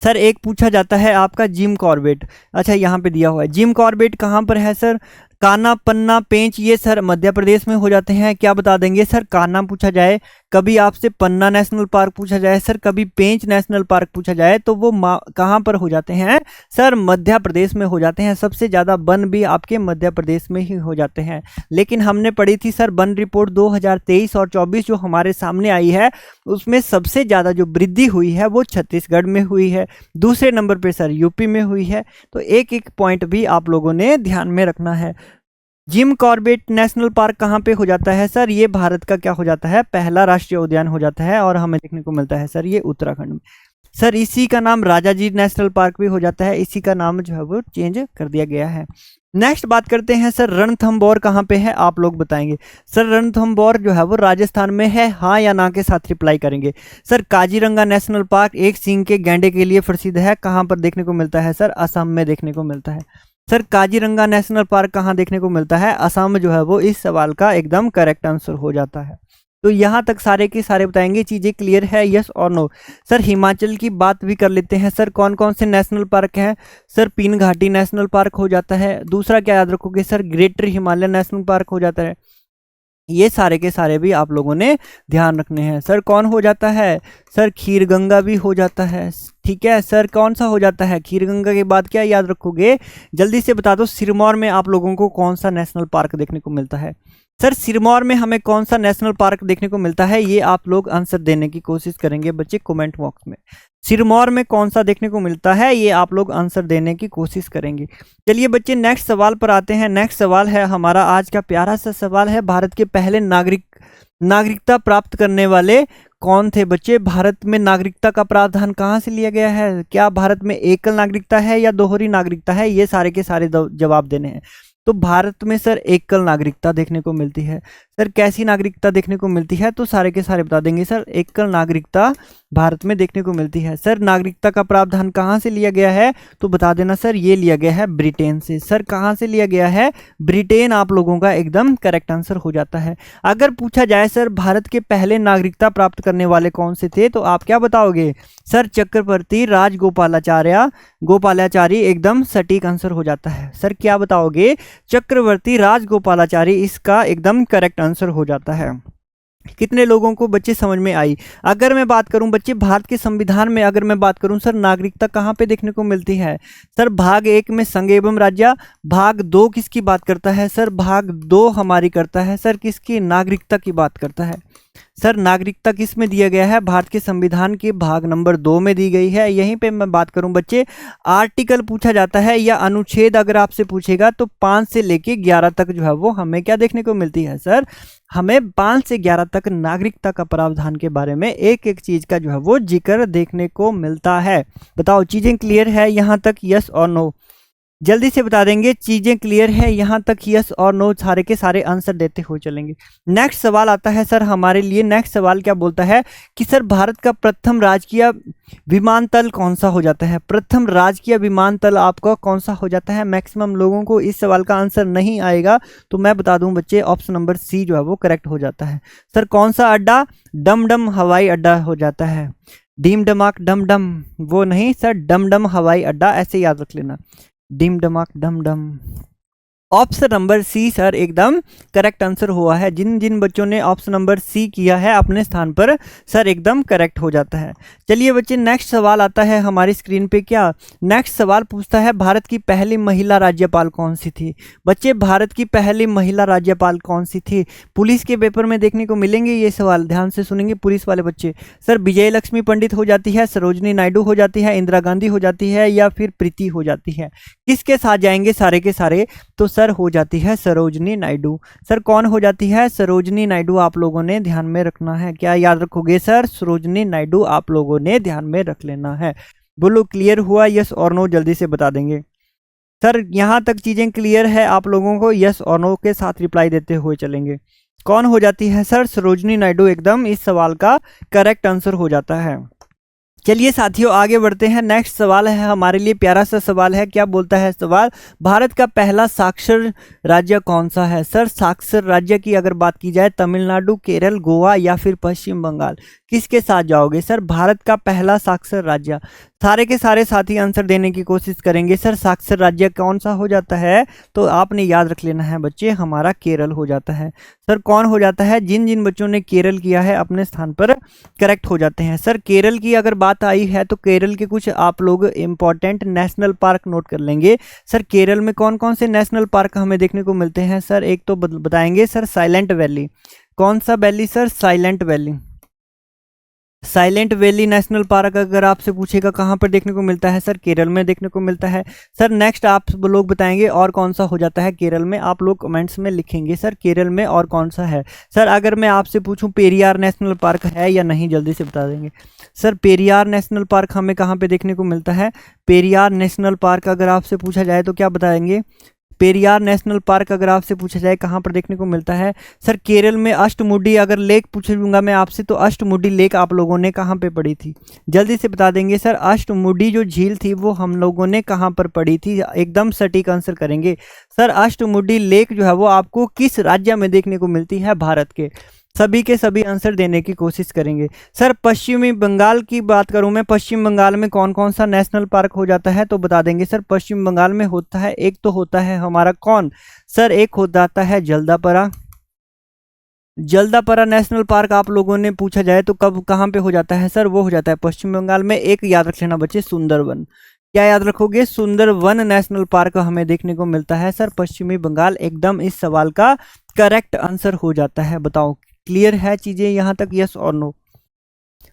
सर एक पूछा जाता है आपका जिम कॉर्बेट, अच्छा यहाँ पे दिया हुआ है, जिम कॉर्बेट कहाँ पर है? सर कान्हा, पन्ना, पेंच, ये सर मध्य प्रदेश में हो जाते हैं। क्या बता देंगे? सर कान्हा पूछा जाए, कभी आपसे पन्ना नेशनल पार्क पूछा जाए, सर कभी पेंच नेशनल पार्क पूछा जाए, तो वो कहाँ पर हो जाते हैं? सर मध्य प्रदेश में हो जाते हैं। सबसे ज़्यादा वन भी आपके मध्य प्रदेश में ही हो जाते हैं। लेकिन हमने पढ़ी थी सर वन रिपोर्ट 2023 और 24 जो हमारे सामने आई है, उसमें सबसे ज़्यादा जो वृद्धि हुई है वो छत्तीसगढ़ में हुई है, दूसरे नंबर पर सर यूपी में हुई है। तो एक एक पॉइंट भी आप लोगों ने ध्यान में रखना है। जिम कॉर्बेट नेशनल पार्क कहाँ पे हो जाता है? सर ये भारत का क्या हो जाता है? पहला राष्ट्रीय उद्यान हो जाता है और हमें देखने को मिलता है सर ये उत्तराखंड में। सर इसी का नाम राजाजी नेशनल पार्क भी हो जाता है, इसी का नाम जो है वो चेंज कर दिया गया है। नेक्स्ट बात करते हैं सर, रणथंभौर कहाँ पे है? आप लोग बताएंगे। सर रणथंभौर जो है वो राजस्थान में है, हाँ या ना के साथ रिप्लाई करेंगे। सर काजीरंगा नेशनल पार्क एक सींग के गैंडे के लिए प्रसिद्ध है, कहाँ पर देखने को मिलता है? सर असम में देखने को मिलता है। सर काजीरंगा नेशनल पार्क कहाँ देखने को मिलता है? असम जो है वो इस सवाल का एकदम करेक्ट आंसर हो जाता है। तो यहाँ तक सारे के सारे बताएंगे, चीज़ें क्लियर है? यस और नो? सर हिमाचल की बात भी कर लेते हैं। सर कौन कौन से नेशनल पार्क हैं? सर पीन घाटी नेशनल पार्क हो जाता है। दूसरा क्या याद रखोगे? Sir greater Himalaya national park हो जाता है। ये सारे के सारे भी आप लोगों ने ध्यान रखने हैं। सर कौन हो जाता है? सर खीरगंगा भी हो जाता है, ठीक है। सर कौन सा हो जाता है? खीरगंगा के बाद क्या याद रखोगे? जल्दी से बता दो, सिरमौर में आप लोगों को कौन सा नेशनल पार्क देखने को मिलता है? सर सिरमौर में हमें कौन सा नेशनल पार्क देखने को मिलता है? ये आप लोग आंसर देने की कोशिश करेंगे बच्चे कमेंट बॉक्स में। सिरमौर में कौन सा देखने को मिलता है? ये आप लोग आंसर देने की कोशिश करेंगे। चलिए बच्चे नेक्स्ट सवाल पर आते हैं। नेक्स्ट सवाल है हमारा आज का प्यारा सा सवाल है, भारत के पहले नागरिकता प्राप्त करने वाले कौन थे बच्चे? भारत में नागरिकता का प्रावधान कहाँ से लिया गया है? क्या भारत में एकल नागरिकता है या दोहरी नागरिकता है? ये सारे के सारे जवाब देने हैं। तो भारत में सर एकल नागरिकता देखने को मिलती है। सर कैसी नागरिकता देखने को मिलती है? तो सारे के सारे बता देंगे सर, एकल नागरिकता भारत में देखने को मिलती है। सर नागरिकता का प्रावधान कहाँ से लिया गया है? तो बता देना सर, ये लिया गया है ब्रिटेन से। सर कहाँ से लिया गया है? ब्रिटेन आप लोगों का एकदम करेक्ट आंसर हो जाता है। अगर पूछा जाए सर भारत के पहले नागरिकता प्राप्त करने वाले कौन से थे, तो आप क्या बताओगे? सर चक्रवर्ती गोपालाचारी एकदम सटीक आंसर हो जाता है। सर क्या बताओगे? चक्रवर्ती राजगोपालाचारी इसका एकदम करेक्ट आंसर हो जाता है। कितने लोगों को बच्चे समझ में आई? अगर मैं बात करूं बच्चे भारत के संविधान में, अगर मैं बात करूं सर नागरिकता कहां पे देखने को मिलती है? सर भाग 1 में संघ एवं राज्य, भाग 2 किसकी बात करता है? सर भाग 2 हमारी करता है सर किसकी? नागरिकता की बात करता है। सर नागरिकता किस में दिया गया है? भारत के संविधान के भाग नंबर 2 में दी गई है। यहीं पे मैं बात करूं बच्चे, आर्टिकल पूछा जाता है या अनुच्छेद अगर आपसे पूछेगा तो 5 से लेके 11 तक जो है वो हमें क्या देखने को मिलती है? सर हमें 5 से 11 तक नागरिकता का प्रावधान के बारे में एक एक चीज का जो है वो जिक्र देखने को मिलता है। बताओ चीजें क्लियर है यहाँ तक? यस और नो जल्दी से बता देंगे। चीजें क्लियर है यहाँ तक? यस और नो सारे के सारे आंसर देते हुए चलेंगे। नेक्स्ट सवाल आता है सर हमारे लिए। नेक्स्ट सवाल क्या बोलता है कि सर भारत का प्रथम राजकीय विमानतल कौन सा हो जाता है? प्रथम राजकीय विमानतल आपका कौन सा हो जाता है? मैक्सिमम लोगों को इस सवाल का आंसर नहीं आएगा, तो मैं बता दूं बच्चे, ऑप्शन नंबर सी जो है वो करेक्ट हो जाता है। सर कौन सा अड्डा? डमडम हवाई अड्डा हो जाता है। डीम डमाक डम डम वो नहीं सर, डमडम हवाई अड्डा, ऐसे याद रख लेना। डिम डमाक डम डम। ऑप्शन नंबर सी सर एकदम करेक्ट आंसर हुआ है। जिन जिन बच्चों ने ऑप्शन नंबर सी किया है अपने स्थान पर सर एकदम करेक्ट हो जाता है। चलिए बच्चे नेक्स्ट सवाल आता है हमारी स्क्रीन पे। क्या नेक्स्ट सवाल पूछता है भारत की पहली महिला राज्यपाल कौन सी थी? बच्चे भारत की पहली महिला राज्यपाल कौन सी थी? पुलिस के पेपर में देखने को मिलेंगे ये सवाल, ध्यान से सुनेंगे पुलिस वाले बच्चे। सर विजय लक्ष्मी पंडित हो जाती है, सरोजनी नायडू हो जाती है, इंदिरा गांधी हो जाती है, या फिर प्रीति हो जाती है? किसके साथ जाएंगे सारे के सारे? तो सर हो जाती है सरोजनी नायडू। सर कौन हो जाती है? सरोजनी नायडू आप लोगों ने ध्यान में रखना है। क्या याद रखोगे सर? सरोजनी नायडू आप लोगों ने ध्यान में रख लेना है। बोलो क्लियर हुआ? यस और नो जल्दी से बता देंगे। सर यहाँ तक चीजें क्लियर है आप लोगों को? यस और नो के साथ रिप्लाई देते हुए चलेंगे। कौन हो जाती है सर? सरोजनी नायडू एकदम इस सवाल का करेक्ट आंसर हो जाता है। चलिए साथियों आगे बढ़ते हैं। नेक्स्ट सवाल है हमारे लिए प्यारा सा सवाल है। क्या बोलता है सवाल? भारत का पहला साक्षर राज्य कौन सा है? सर साक्षर राज्य की अगर बात की जाए तमिलनाडु, केरल, गोवा या फिर पश्चिम बंगाल, किसके साथ जाओगे? सर भारत का पहला साक्षर राज्य, सारे के सारे साथी आंसर देने की कोशिश करेंगे। सर साक्षर राज्य कौन सा हो जाता है? तो आपने याद रख लेना है बच्चे, हमारा केरल हो जाता है। सर कौन हो जाता है? जिन जिन बच्चों ने केरल किया है अपने स्थान पर करेक्ट हो जाते हैं। सर केरल की अगर बात आई है तो केरल के कुछ आप लोग इंपॉर्टेंट नेशनल पार्क नोट कर लेंगे। सर केरल में कौन कौन से नेशनल पार्क हमें देखने को मिलते हैं? सर एक तो बताएंगे सर साइलेंट वैली। कौन सा valley sir? Silent valley. Silent valley national park अगर आपसे पूछेगा कहाँ पर देखने को मिलता है? सर केरल में देखने को मिलता है। सर नेक्स्ट आप लोग बताएंगे और कौन सा हो जाता है केरल में? आप लोग कमेंट्स में लिखेंगे सर केरल में और कौन सा है। सर अगर मैं आपसे पूछूं पेरियार नेशनल पार्क है या नहीं, जल्दी से बता देंगे। सर पेरियार नेशनल पार्क हमें कहाँ पे देखने को मिलता है? पेरियार नेशनल पार्क अगर आपसे पूछा जाए तो क्या बताएंगे? पेरियार नेशनल पार्क अगर आपसे पूछा जाए कहाँ पर देखने को मिलता है? सर केरल में अष्टमुडी अगर लेक पूछूंगा मैं आपसे तो अष्टमुडी लेक आप लोगों ने कहाँ पे पढ़ी थी? जल्दी से बता देंगे सर। अष्टमुडी जो झील थी वो हम लोगों ने कहाँ पर पढ़ी थी? एकदम सटीक आंसर करेंगे। सर अष्टमुडी लेक जो है वो आपको किस राज्य में देखने को मिलती है भारत के? सभी के सभी आंसर देने की कोशिश करेंगे। सर पश्चिमी बंगाल की बात करूं मैं, पश्चिम बंगाल में कौन कौन सा नेशनल पार्क हो जाता है? तो बता देंगे सर पश्चिम बंगाल में होता है, एक तो होता है हमारा कौन सर? एक हो जाता है जल्दापरा। जल्दापरा नेशनल पार्क आप लोगों ने पूछा जाए तो कब कहाँ पे हो जाता है? सर वो हो जाता है पश्चिम बंगाल में। एक याद रख लेना बच्चे, सुंदरवन। क्या याद रखोगे? सुंदरवन नेशनल पार्क हमें देखने को मिलता है सर पश्चिमी बंगाल, एकदम इस सवाल का करेक्ट आंसर हो जाता है। बताओ क्लियर है चीजें यहाँ तक? यस और नो।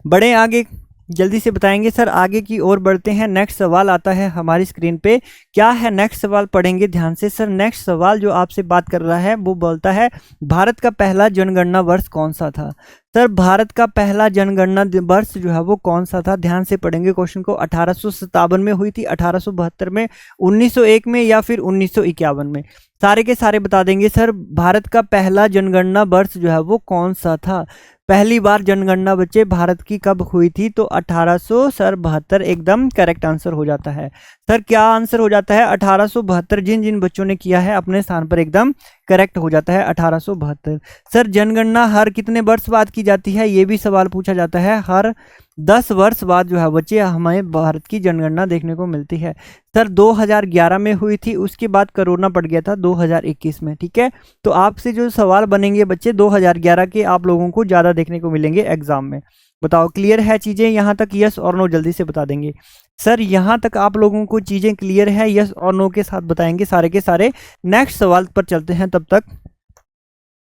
बड़े आगे जल्दी से बताएंगे सर। आगे की ओर बढ़ते हैं। नेक्स्ट सवाल आता है हमारी स्क्रीन पे। क्या है नेक्स्ट सवाल, पढ़ेंगे ध्यान से सर। नेक्स्ट सवाल जो आपसे बात कर रहा है वो बोलता है भारत का पहला जनगणना वर्ष कौन सा था। सर भारत का पहला जनगणना वर्ष जो है वो कौन सा था, ध्यान से पढ़ेंगे क्वेश्चन को। 1857 में हुई थी, 1872 में, 1901 में या फिर 1951 में। सारे के सारे बता देंगे सर। भारत का पहला जनगणना वर्ष जो है वो कौन सा था। पहली बार जनगणना बच्चे भारत की कब हुई थी, तो 1872 एकदम करेक्ट आंसर हो जाता है। सर क्या आंसर हो जाता है 1872। जिन जिन बच्चों ने किया है अपने स्थान पर एकदम करेक्ट हो जाता है 1872। सर जनगणना हर कितने वर्ष बाद की जाती है, ये भी सवाल पूछा जाता है। हर 10 वर्ष बाद जो है बच्चे हमें भारत की जनगणना देखने को मिलती है। सर 2011 में हुई थी, उसके बाद कोरोना पड़ गया था 2021 में। ठीक है, तो आपसे जो सवाल बनेंगे बच्चे 2011 के आप लोगों को ज़्यादा देखने को मिलेंगे एग्जाम में। बताओ क्लियर है चीज़ें यहाँ तक, यस और नो जल्दी से बता देंगे। सर यहाँ तक आप लोगों को चीज़ें क्लियर है, यस और नो के साथ बताएंगे सारे के सारे। नेक्स्ट सवाल पर चलते हैं तब तक।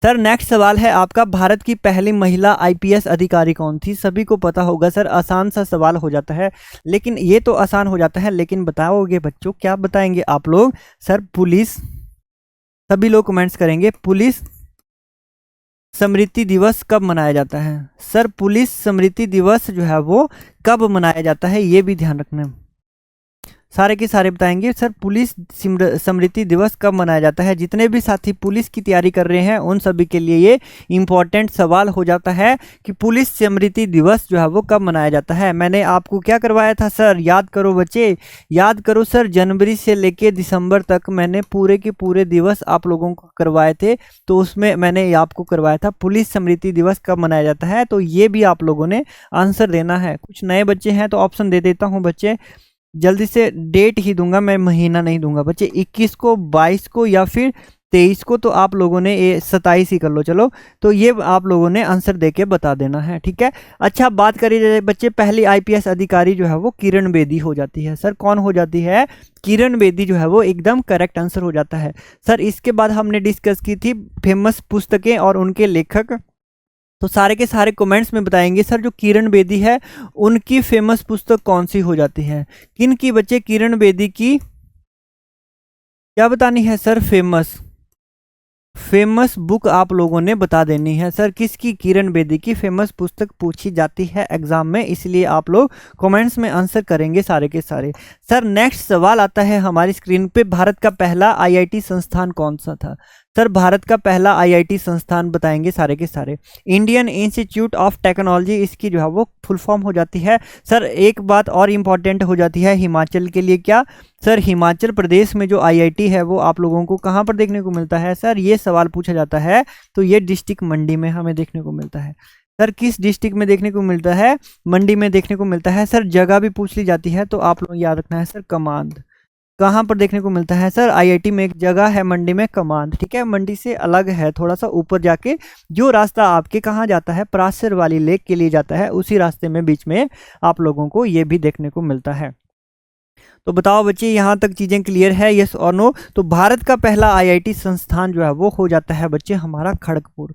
सर नेक्स्ट सवाल है आपका, भारत की पहली महिला आईपीएस अधिकारी कौन थी। सभी को पता होगा सर, आसान सा सवाल हो जाता है, लेकिन ये तो आसान हो जाता है, लेकिन बताओगे बच्चों क्या बताएंगे आप लोग। सर पुलिस, सभी लोग कमेंट्स करेंगे, पुलिस स्मृति दिवस कब मनाया जाता है। सर पुलिस स्मृति दिवस जो है वो कब मनाया जाता है, ये भी ध्यान रखना। सारे के सारे बताएंगे सर पुलिस स्मृति दिवस कब मनाया जाता है। जितने भी साथी पुलिस की तैयारी कर रहे हैं उन सभी के लिए ये इम्पॉर्टेंट सवाल हो जाता है कि पुलिस स्मृति दिवस जो है वो कब मनाया जाता है। मैंने आपको क्या करवाया था सर, याद करो बच्चे, याद करो सर। जनवरी से लेके दिसंबर तक मैंने पूरे के पूरे दिवस आप लोगों को करवाए थे, तो उसमें मैंने आपको करवाया था पुलिस स्मृति दिवस कब मनाया जाता है। तो ये भी आप लोगों ने आंसर देना है। कुछ नए बच्चे हैं तो ऑप्शन दे देता हूँ बच्चे, जल्दी से डेट ही दूंगा मैं, महीना नहीं दूंगा बच्चे। 21 को, 22 को या फिर 23 को, तो आप लोगों ने ये 27 ही कर लो चलो। तो ये आप लोगों ने आंसर देके बता देना है, ठीक है। अच्छा बात करिए बच्चे, पहली आईपीएस अधिकारी जो है वो किरण बेदी हो जाती है। सर कौन हो जाती है, किरण बेदी जो है वो एकदम करेक्ट आंसर हो जाता है। सर इसके बाद हमने डिस्कस की थी फेमस पुस्तकें और उनके लेखक, तो सारे के सारे कमेंट्स में बताएंगे सर जो किरण बेदी है उनकी फेमस पुस्तक कौन सी हो जाती है। किन की बच्चे, किरण बेदी की क्या बतानी है सर, फेमस बुक आप लोगों ने बता देनी है। सर किसकी, किरण बेदी की फेमस पुस्तक पूछी जाती है एग्जाम में, इसलिए आप लोग कमेंट्स में आंसर करेंगे सारे के सारे। सर नेक्स्ट सवाल आता है हमारी स्क्रीन पे, भारत का पहला आईआईटी संस्थान कौन सा था। सर भारत का पहला आईआईटी संस्थान बताएंगे सारे के सारे, इंडियन इंस्टीट्यूट ऑफ टेक्नोलॉजी इसकी जो है वो फुल फॉर्म हो जाती है। सर एक बात और इम्पॉर्टेंट हो जाती है हिमाचल के लिए, क्या सर, हिमाचल प्रदेश में जो आईआईटी है वो आप लोगों को कहाँ पर देखने को मिलता है। सर ये सवाल पूछा जाता है तो ये डिस्ट्रिक्ट मंडी में हमें देखने को मिलता है। सर किस डिस्ट्रिक्ट में देखने को मिलता है, मंडी में देखने को मिलता है। सर जगह भी पूछ ली जाती है तो आप लोग याद रखना है सर, कमांद कहाँ पर देखने को मिलता है। सर आईआईटी में एक जगह है मंडी में, कमांद, ठीक है। मंडी से अलग है थोड़ा सा ऊपर जाके, जो रास्ता आपके कहाँ जाता है, पराशर वाली लेक के लिए जाता है, उसी रास्ते में बीच में आप लोगों को ये भी देखने को मिलता है। तो बताओ बच्चे यहाँ तक चीज़ें क्लियर है, यस और नो। तो भारत का पहला आईआईटी संस्थान जो है वो हो जाता है बच्चे हमारा खड़गपुर।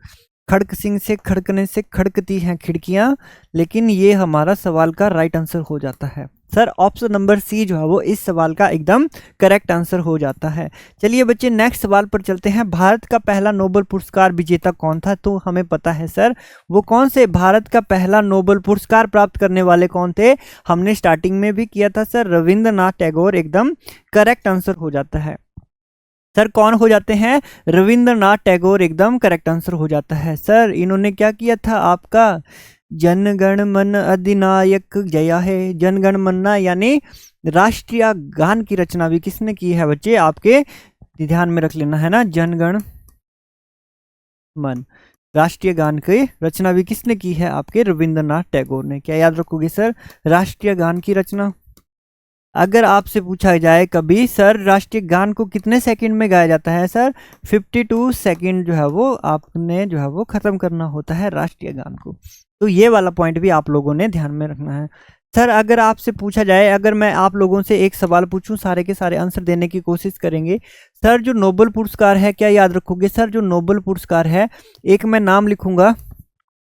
खड़क सिंह से खड़कने से खड़कती हैं खिड़कियाँ, लेकिन ये हमारा सवाल का राइट आंसर हो जाता है। सर ऑप्शन नंबर सी जो है वो इस सवाल का एकदम करेक्ट आंसर हो जाता है। चलिए बच्चे नेक्स्ट सवाल पर चलते हैं। भारत का पहला नोबेल पुरस्कार विजेता कौन था, तो हमें पता है सर वो कौन से, भारत का पहला नोबेल पुरस्कार प्राप्त करने वाले कौन थे, हमने स्टार्टिंग में भी किया था सर, रविंद्रनाथ टैगोर एकदम करेक्ट आंसर हो जाता है। सर कौन हो जाते हैं, रविंद्रनाथ टैगोर एकदम करेक्ट आंसर हो जाता है। सर इन्होंने क्या किया था आपका, जनगण मन अधिनायक जया है, जनगण मन्ना यानी राष्ट्रीय गान की रचना भी किसने की है बच्चे, आपके ध्यान में रख लेना है ना, जनगण मन राष्ट्रीय गान की रचना भी किसने की है, आपके रविंद्रनाथ टैगोर ने। क्या याद रखोगे सर, राष्ट्रीय गान की रचना। अगर आपसे पूछा जाए कभी सर राष्ट्रीय गान को कितने सेकंड में गाया जाता है, सर 52 सेकंड जो है वो आपने जो है वो ख़त्म करना होता है राष्ट्रीय गान को। तो ये वाला पॉइंट भी आप लोगों ने ध्यान में रखना है। सर अगर आपसे पूछा जाए, अगर मैं आप लोगों से एक सवाल पूछूं, सारे के सारे आंसर देने की कोशिश करेंगे। सर जो नोबेल पुरस्कार है क्या याद रखोगे, सर जो नोबेल पुरस्कार है, एक मैं नाम लिखूंगा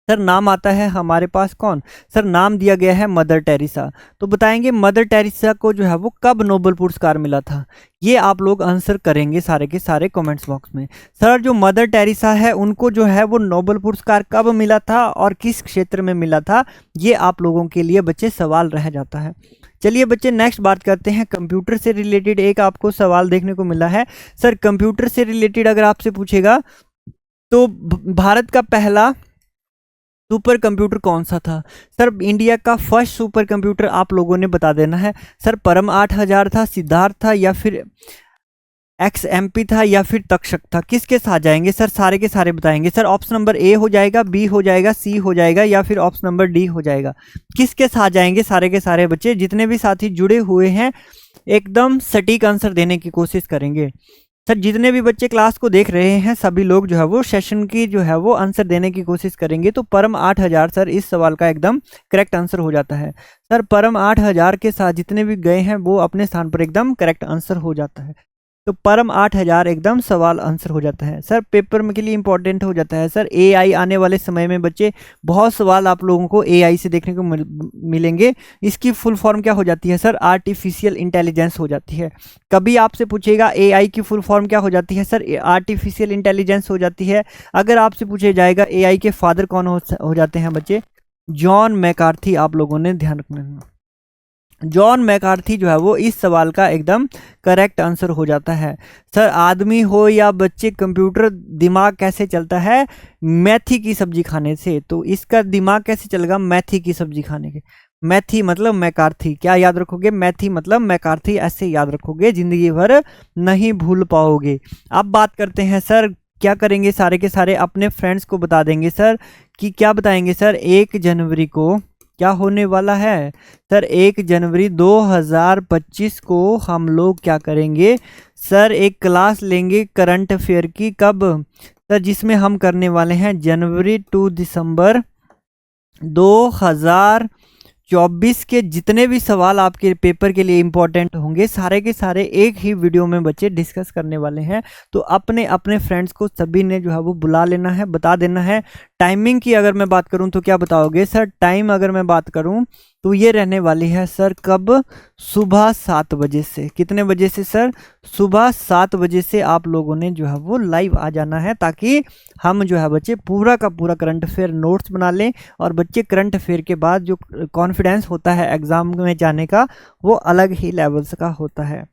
सर नाम आता है हमारे पास कौन? सर नाम दिया गया है मदर टेरेसा। तो बताएंगे मदर टेरेसा को जो है वो कब नोबेल पुरस्कार मिला था? ये आप लोग आंसर करेंगे सारे के सारे कमेंट्स बॉक्स में। सर जो मदर टेरेसा है उनको जो है वो नोबेल पुरस्कार कब मिला था और किस क्षेत्र में मिला था, ये आप लोगों के लिए बच्चे सवाल रह जाता है। चलिए बच्चे नेक्स्ट बात करते हैं कंप्यूटर से रिलेटेड। एक आपको सवाल देखने को मिला है सर, कंप्यूटर से रिलेटेड अगर आपसे पूछेगा तो भारत का पहला सुपर कंप्यूटर कौन सा था? सर इंडिया का फर्स्ट सुपर कंप्यूटर आप लोगों ने बता देना है। सर परम 8000 था, सिद्धार्थ था, या फिर XMP था, या फिर तक्षक था? किसके साथ जाएंगे सर? सारे के सारे बताएंगे। सर ऑप्शन नंबर ए हो जाएगा, बी हो जाएगा, सी हो जाएगा, या फिर ऑप्शन नंबर डी हो जाएगा? किसके साथ जाएंगे सारे के सारे बच्चे? जितने भी साथी जुड़े हुए हैं एकदम सटीक आंसर देने की कोशिश करेंगे। सर जितने भी बच्चे क्लास को देख रहे हैं सभी लोग जो है वो सेशन की जो है वो आंसर देने की कोशिश करेंगे। तो परम 8000 सर इस सवाल का एकदम करेक्ट आंसर हो जाता है। सर परम 8000 के साथ जितने भी गए हैं वो अपने स्थान पर एकदम करेक्ट आंसर हो जाता है। तो परम 8000 एकदम सवाल आंसर हो जाता है। सर पेपर में के लिए इंपॉर्टेंट हो जाता है। सर AI आने वाले समय में बच्चे बहुत सवाल आप लोगों को AI से देखने को मिलेंगे। इसकी फुल फॉर्म क्या हो जाती है सर? आर्टिफिशियल इंटेलिजेंस हो जाती है। कभी आपसे पूछेगा AI की फुल फॉर्म क्या हो जाती है? सर आर्टिफिशियल इंटेलिजेंस हो जाती है। अगर आपसे पूछे जाएगा AI के फादर कौन हो जाते हैं बच्चे? John McCarthy. आप लोगों ने ध्यान रखना, जॉन मैकार्थी जो है वो इस सवाल का एकदम करेक्ट आंसर हो जाता है। सर आदमी हो या बच्चे, कंप्यूटर दिमाग कैसे चलता है? मेथी की सब्जी खाने से। तो इसका दिमाग कैसे चलेगा? मेथी की सब्जी खाने के। मैथी मतलब मैकार्थी। क्या याद रखोगे? मैथी मतलब मैकार्थी, ऐसे याद रखोगे, जिंदगी भर नहीं भूल पाओगे। अब बात करते हैं सर क्या करेंगे, सारे के सारे अपने फ्रेंड्स को बता देंगे सर कि क्या बताएंगे सर 1 जनवरी को क्या होने वाला है? सर 1 जनवरी 2025 को हम लोग क्या करेंगे सर? एक क्लास लेंगे करंट अफेयर की। कब सर? जिसमें हम करने वाले हैं जनवरी टू दिसंबर 2024 के जितने भी सवाल आपके पेपर के लिए इंपॉर्टेंट होंगे सारे के सारे एक ही वीडियो में बच्चे डिस्कस करने वाले हैं। तो अपने अपने फ्रेंड्स को सभी ने जो है वो बुला लेना है, बता देना है। टाइमिंग की अगर मैं बात करूं तो क्या बताओगे सर? टाइम अगर मैं बात करूं तो ये रहने वाली है सर कब? सुबह 7 बजे से। कितने बजे से सर? सुबह 7 बजे से आप लोगों ने जो है वो लाइव आ जाना है, ताकि हम जो है बच्चे पूरा का पूरा करंट अफेयर नोट्स बना लें। और बच्चे करंट अफेयर के बाद जो कॉन्फिडेंस होता है एग्जाम में जाने का वो अलग ही लेवल्स का होता है।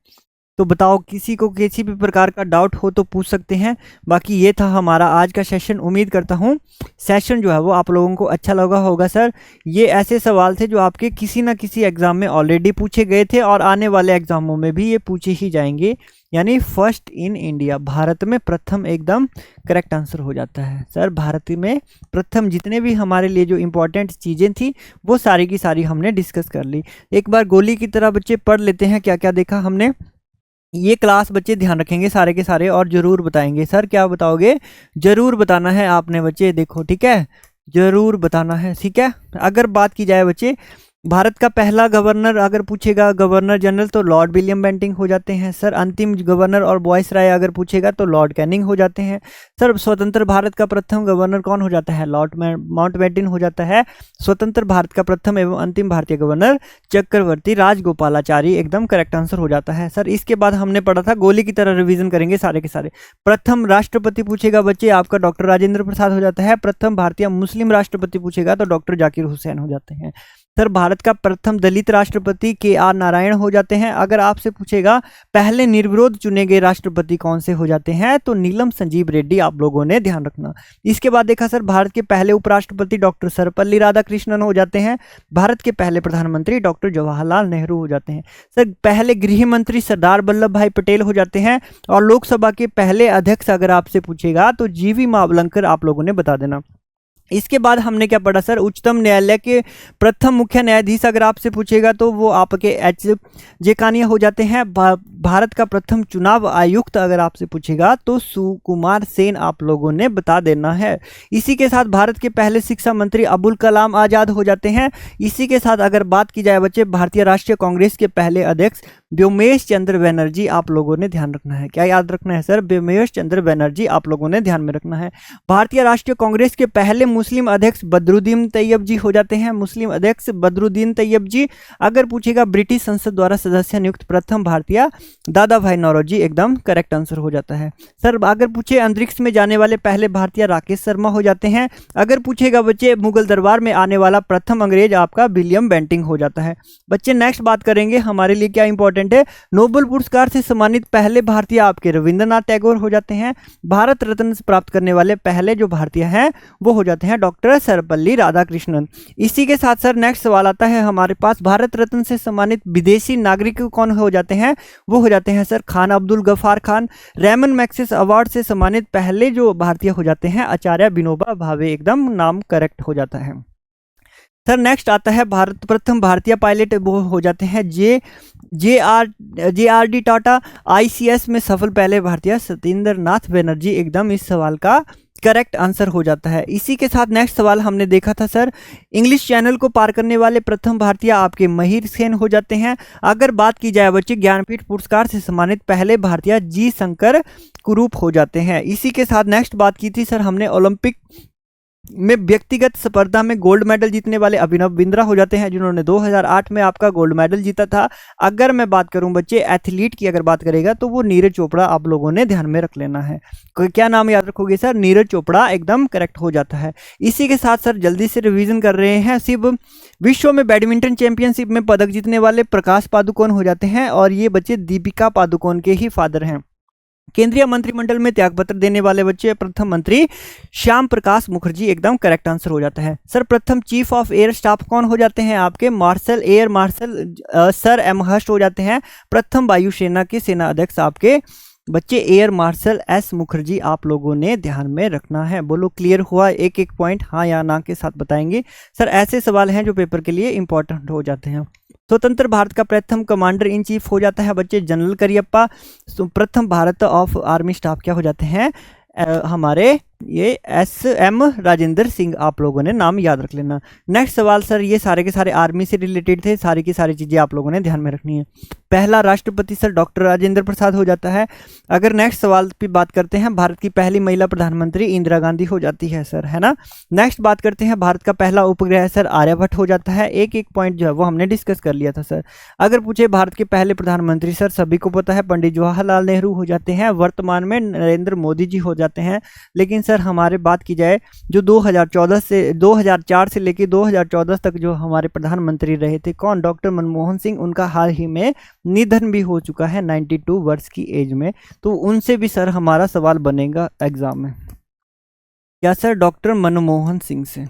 तो बताओ किसी को किसी भी प्रकार का डाउट हो तो पूछ सकते हैं। बाकी ये था हमारा आज का सेशन। उम्मीद करता हूँ सेशन जो है वो आप लोगों को अच्छा लगा होगा। सर ये ऐसे सवाल थे जो आपके किसी ना किसी एग्जाम में ऑलरेडी पूछे गए थे और आने वाले एग्जामों में भी ये पूछे ही जाएंगे। यानी फर्स्ट इन इंडिया, भारत में प्रथम एकदम करेक्ट आंसर हो जाता है। सर भारत में प्रथम, जितने भी हमारे लिए जो इंपॉर्टेंट चीज़ें थी वो सारी की सारी हमने डिस्कस कर ली। एक बार गोली की तरह बच्चे पढ़ लेते हैं क्या क्या देखा हमने। ये क्लास बच्चे ध्यान रखेंगे सारे के सारे और जरूर बताएंगे। सर क्या बताओगे? जरूर बताना है आपने बच्चे, देखो ठीक है, जरूर बताना है, ठीक है। अगर बात की जाए बच्चे भारत का पहला गवर्नर अगर पूछेगा गवर्नर जनरल तो लॉर्ड विलियम बेंटिंक हो जाते हैं। सर अंतिम गवर्नर और वॉइस राय अगर पूछेगा तो लॉर्ड कैनिंग हो जाते हैं। सर स्वतंत्र भारत का प्रथम गवर्नर कौन हो जाता है? लॉर्ड माउंटबेटन हो जाता है। स्वतंत्र भारत का प्रथम एवं अंतिम भारतीय गवर्नर चक्रवर्ती राजगोपालाचारी एकदम करेक्ट आंसर हो जाता है। सर इसके बाद हमने पढ़ा था, गोली की तरह रिविजन करेंगे सारे के सारे। प्रथम राष्ट्रपति पूछेगा बच्चे आपका डॉक्टर राजेंद्र प्रसाद हो जाता है। प्रथम भारतीय मुस्लिम राष्ट्रपति पूछेगा तो डॉक्टर जाकिर हुसैन हो जाते हैं। सर भारत का प्रथम दलित राष्ट्रपति KR नारायण हो जाते हैं। अगर आपसे पूछेगा पहले निर्विरोध चुने गए राष्ट्रपति कौन से हो जाते हैं तो नीलम संजीव रेड्डी, आप लोगों ने ध्यान रखना। इसके बाद देखा सर भारत के पहले उपराष्ट्रपति डॉक्टर सर्वपल्ली राधाकृष्णन हो जाते हैं। भारत के पहले प्रधानमंत्री डॉक्टर जवाहरलाल नेहरू हो जाते हैं। सर पहले गृह मंत्री सरदार वल्लभ भाई पटेल हो जाते हैं। और लोकसभा के पहले अध्यक्ष अगर आपसे पूछेगा तो GV मावलंकर आप लोगों ने बता देना। इसके बाद हमने क्या पढ़ा सर? उच्चतम न्यायालय के प्रथम मुख्य न्यायाधीश अगर आपसे पूछेगा तो वो आपके HJ कानिया हो जाते हैं। भारत का प्रथम चुनाव आयुक्त अगर आपसे पूछेगा तो सुकुमार सेन आप लोगों ने बता देना है। इसी के साथ भारत के पहले शिक्षा मंत्री अबुल कलाम आज़ाद हो जाते हैं। इसी के साथ अगर बात की जाए बच्चे भारतीय राष्ट्रीय कांग्रेस के पहले अध्यक्ष व्योमेश चंद्र बनर्जी आप लोगों ने ध्यान रखना है। क्या याद रखना है सर? व्योमेश चंद्र बनर्जी आप लोगों ने ध्यान में रखना है। भारतीय राष्ट्रीय कांग्रेस के पहले मुस्लिम अध्यक्ष बदरुद्दीन तैयब जी हो जाते हैं। मुस्लिम अध्यक्ष बदरुद्दीन तैयब जी। अगर पूछेगा ब्रिटिश संसद द्वारा सदस्य नियुक्त प्रथम भारतीय, दादा भाई नौरोजी एकदम करेक्ट आंसर हो जाता है। सर अगर पूछे अंतरिक्ष में जाने वाले पहले भारतीय, राकेश शर्मा हो जाते हैं। अगर पूछेगा बच्चे मुगल दरबार में आने वाला प्रथम अंग्रेज, आपका विलियम बेंटिंग हो जाता है। बच्चे नेक्स्ट बात करेंगे हमारे लिए क्या इंपॉर्टेंट है, नोबेल पुरस्कार से सम्मानित पहले भारतीय आपके रविंद्रनाथ टैगोर हो जाते हैं। भारत रत्न प्राप्त करने वाले पहले जो भारतीय हैं वो हो जाते हैं डॉक्टर सर्वपल्ली राधाकृष्णन। इसी के साथ सर नेक्स्ट सवाल आता है हमारे पास, भारत रत्न से सम्मानित विदेशी नागरिक कौन हो जाते हैं? वो हो जाते हैं sir Khan Abdul Ghaffar Khan. Ramon Magsaysay award से सम्मानित पहले जो भारतीय हो जाते हैं आचार्य विनोबा भावे, एकदम नाम करेक्ट हो जाता है। सर नेक्स्ट आता है भारत प्रथम भारतीय पायलट वो हो जाते हैं जे आर डी टाटा। आईसीएस में सफल पहले भारतीय सत्येंद्र नाथ बनर्जी, एकदम इस सवाल का करेक्ट आंसर हो जाता है। इसी के साथ नेक्स्ट सवाल हमने देखा था सर, इंग्लिश चैनल को पार करने वाले प्रथम भारतीय आपके महिर सेन हो जाते हैं। अगर बात की जाए बच्चे ज्ञानपीठ पुरस्कार से सम्मानित पहले भारतीय जी शंकर कुरूप हो जाते हैं। इसी के साथ नेक्स्ट बात की थी सर हमने ओलंपिक में व्यक्तिगत स्पर्धा में गोल्ड मेडल जीतने वाले अभिनव बिंद्रा हो जाते हैं, जिन्होंने 2008 में आपका गोल्ड मेडल जीता था। अगर मैं बात करूं बच्चे एथलीट की अगर बात करेगा तो वो नीरज चोपड़ा आप लोगों ने ध्यान में रख लेना है। क्या नाम याद रखोगे सर? नीरज चोपड़ा एकदम करेक्ट हो जाता है। इसी के साथ सर जल्दी से रिवीजन कर रहे हैं, सिर्फ विश्व में बैडमिंटन चैंपियनशिप में पदक जीतने वाले प्रकाश पादुकोण हो जाते हैं, और ये बच्चे दीपिका पादुकोण के ही फादर हैं। केंद्रीय मंत्रिमंडल में त्यागपत्र देने वाले बच्चे प्रथम मंत्री श्याम प्रकाश मुखर्जी, एकदम करेक्ट आंसर हो जाता है। सर प्रथम चीफ ऑफ एयर स्टाफ कौन हो जाते हैं? आपके marshal air marshal sir M Hurst हो जाते हैं। प्रथम वायुसेना के सेना अध्यक्ष आपके बच्चे एयर मार्शल एस मुखर्जी आप लोगों ने ध्यान में रखना है। बोलो क्लियर हुआ? एक एक पॉइंट हाँ या ना के साथ बताएंगे। सर ऐसे सवाल हैं जो पेपर के लिए इंपॉर्टेंट हो जाते हैं। स्वतंत्र भारत का प्रथम कमांडर इन चीफ हो जाता है बच्चे जनरल करियप्पा। प्रथम भारत ऑफ आर्मी स्टाफ क्या हो जाते हैं? हमारे ये एस.एम. राजेंद्र सिंह आप लोगों ने नाम याद रख लेना। नेक्स्ट सवाल सर ये सारे के सारे आर्मी से रिलेटेड थे, सारी की सारी चीज़ें आप लोगों ने ध्यान में रखनी है। पहला राष्ट्रपति सर डॉक्टर राजेंद्र प्रसाद हो जाता है। अगर नेक्स्ट सवाल की बात करते हैं, भारत की पहली महिला प्रधानमंत्री इंदिरा गांधी हो जाती है सर, है ना। नेक्स्ट बात करते हैं, भारत का पहला उपग्रह सर आर्यभट्ट हो जाता है। एक एक पॉइंट जो है वो हमने डिस्कस कर लिया था सर। अगर पूछे भारत के पहले प्रधानमंत्री सर सभी को पता है पंडित जवाहरलाल नेहरू हो जाते हैं। वर्तमान में नरेंद्र मोदी जी हो जाते हैं। लेकिन सर हमारे बात की जाए जो 2004 से लेकर 2014 तक जो हमारे प्रधानमंत्री रहे थे कौन? डॉक्टर मनमोहन सिंह। उनका हाल ही में निधन भी हो चुका है 92 वर्ष की एज में, तो उनसे भी सर हमारा सवाल बनेगा एग्जाम में। क्या सर? डॉक्टर मनमोहन सिंह से,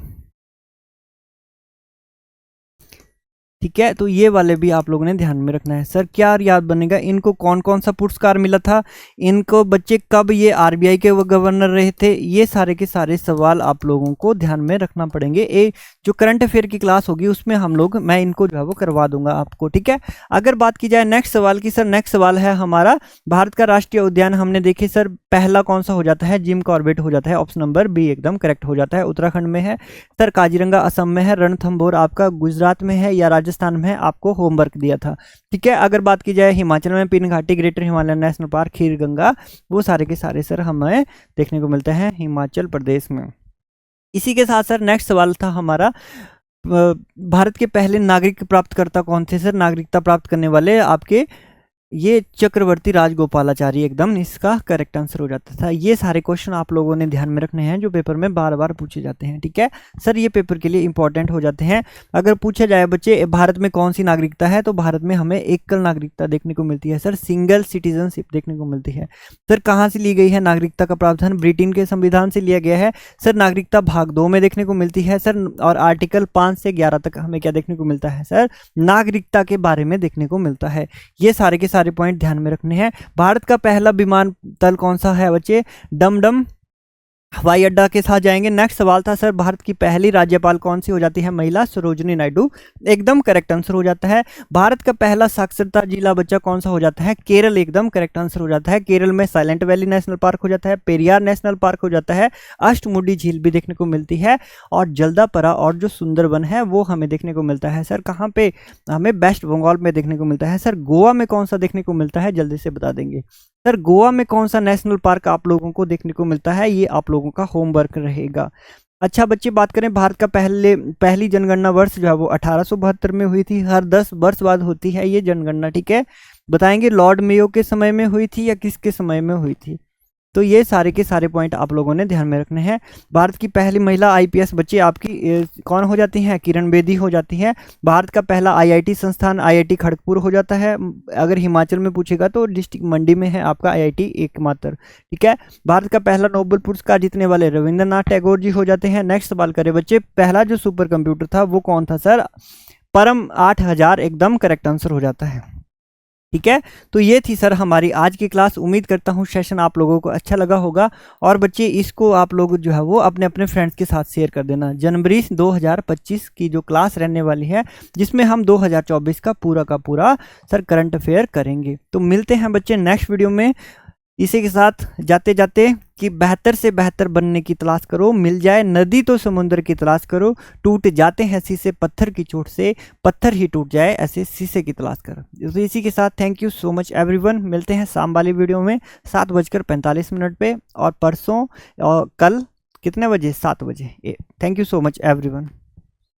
ठीक है। तो ये वाले भी आप लोगों ने ध्यान में रखना है। सर क्या याद बनेगा, इनको कौन कौन सा पुरस्कार मिला था, इनको बच्चे कब ये आरबीआई के गवर्नर रहे थे, ये सारे के सारे सवाल आप लोगों को ध्यान में रखना पड़ेंगे। जो करंट अफेयर की क्लास होगी उसमें मैं इनको जो है वो करवा दूंगा आपको, ठीक है। अगर बात की जाए नेक्स्ट सवाल की, सर नेक्स्ट सवाल है हमारा, भारत का राष्ट्रीय उद्यान हमने देखे सर पहला कौन सा हो जाता है? जिम कॉर्बेट हो जाता है। ऑप्शन नंबर बी एकदम करेक्ट हो जाता है। उत्तराखंड में है सर, काजीरंगा असम में है, रणथंभौर आपका गुजरात में है या राजस्थान में है, आपको होमवर्क दिया था, ठीक है। अगर बात की जाए हिमाचल में पिन घाटी, ग्रेटर हिमालयन नेशनल पार्क, खीर गंगा, वो सारे के सारे सर हमें देखने को मिलते हैं हिमाचल प्रदेश में। इसी के साथ सर नेक्स्ट सवाल था हमारा, भारत के पहले नागरिक प्राप्तकर्ता कौन थे सर? नागरिकता प्राप्त करने वाले आपके ये चक्रवर्ती राजगोपालाचारी एकदम इसका करेक्ट आंसर हो जाता था। ये सारे क्वेश्चन आप लोगों ने ध्यान में रखने हैं जो पेपर में बार बार पूछे जाते हैं, ठीक है सर। ये पेपर के लिए इंपॉर्टेंट हो जाते हैं। अगर पूछा जाए बच्चे भारत में कौन सी नागरिकता है, तो भारत में हमें एकल नागरिकता देखने को मिलती है सर, सिंगल सिटीजनशिप देखने को मिलती है। सर कहाँ से ली गई है नागरिकता का प्रावधान? ब्रिटेन के संविधान से लिया गया है सर। नागरिकता भाग 2 में देखने को मिलती है सर, और आर्टिकल 5 से 11 तक हमें क्या देखने को मिलता है सर? नागरिकता के बारे में देखने को मिलता है। ये सारे के सारे पॉइंट ध्यान में रखने हैं। भारत का पहला विमानतल कौन सा है बच्चे? डमडम हवाई अड्डा के साथ जाएंगे। नेक्स्ट सवाल था सर, भारत की पहली राज्यपाल कौन सी हो जाती है? महिला, सरोजिनी नायडू। एकदम करेक्ट आंसर हो जाता है। भारत का पहला साक्षरता जिला बच्चा कौन सा हो जाता है? केरल। एकदम करेक्ट आंसर हो जाता है। केरल में साइलेंट वैली नेशनल पार्क हो जाता है, पेरियार नेशनल पार्क हो जाता है, अष्टमुडी झील भी देखने को मिलती है, और जल्दापरा और जो सुंदरबन है वो हमें देखने को मिलता है। सर कहाँ पे? हमें वेस्ट बंगाल में देखने को मिलता है। सर गोवा में कौन सा देखने को मिलता है? जल्दी से बता देंगे। सर गोवा में कौन सा नेशनल पार्क आप लोगों को देखने को मिलता है? ये आप लोगों का होमवर्क रहेगा। अच्छा बच्चे, बात करें भारत का पहली जनगणना वर्ष जो है वो 1872 में हुई थी। हर 10 वर्ष बाद होती है ये जनगणना, ठीक है। बताएंगे लॉर्ड मेयो के समय में हुई थी या किसके समय में हुई थी? तो ये सारे के सारे पॉइंट आप लोगों ने ध्यान में रखने हैं। भारत की पहली महिला आईपीएस बच्चे आपकी कौन हो जाती हैं? किरण बेदी हो जाती हैं। भारत का पहला आईआईटी संस्थान आईआईटी खड़गपुर हो जाता है। अगर हिमाचल में पूछेगा तो डिस्ट्रिक्ट मंडी में है आपका आईआईटी एकमात्र, ठीक है। भारत का पहला नोबेल पुरस्कार जीतने वाले रविंद्रनाथ टैगोर जी हो जाते हैं। नेक्स्ट सवाल करें बच्चे, पहला जो सुपर कंप्यूटर था वो कौन था? सर परम 8000 एकदम करेक्ट आंसर हो जाता है, ठीक है। तो ये थी सर हमारी आज की क्लास। उम्मीद करता हूँ सेशन आप लोगों को अच्छा लगा होगा, और बच्चे इसको आप लोग जो है वो अपने अपने फ्रेंड्स के साथ शेयर कर देना। जनवरी 2025 की जो क्लास रहने वाली है, जिसमें हम 2024 का पूरा सर करंट अफेयर करेंगे। तो मिलते हैं बच्चे नेक्स्ट वीडियो में। इसी के साथ जाते जाते कि बेहतर से बेहतर बनने की तलाश करो, मिल जाए नदी तो समुद्र की तलाश करो, टूट जाते हैं शीशे पत्थर की चोट से, पत्थर ही टूट जाए ऐसे शीशे की तलाश करो। तो इसी के साथ thank you so much everyone. मिलते हैं शाम वाली वीडियो में 7:45 पे, और परसों और कल कितने बजे? 7 बजे। Thank you so much everyone.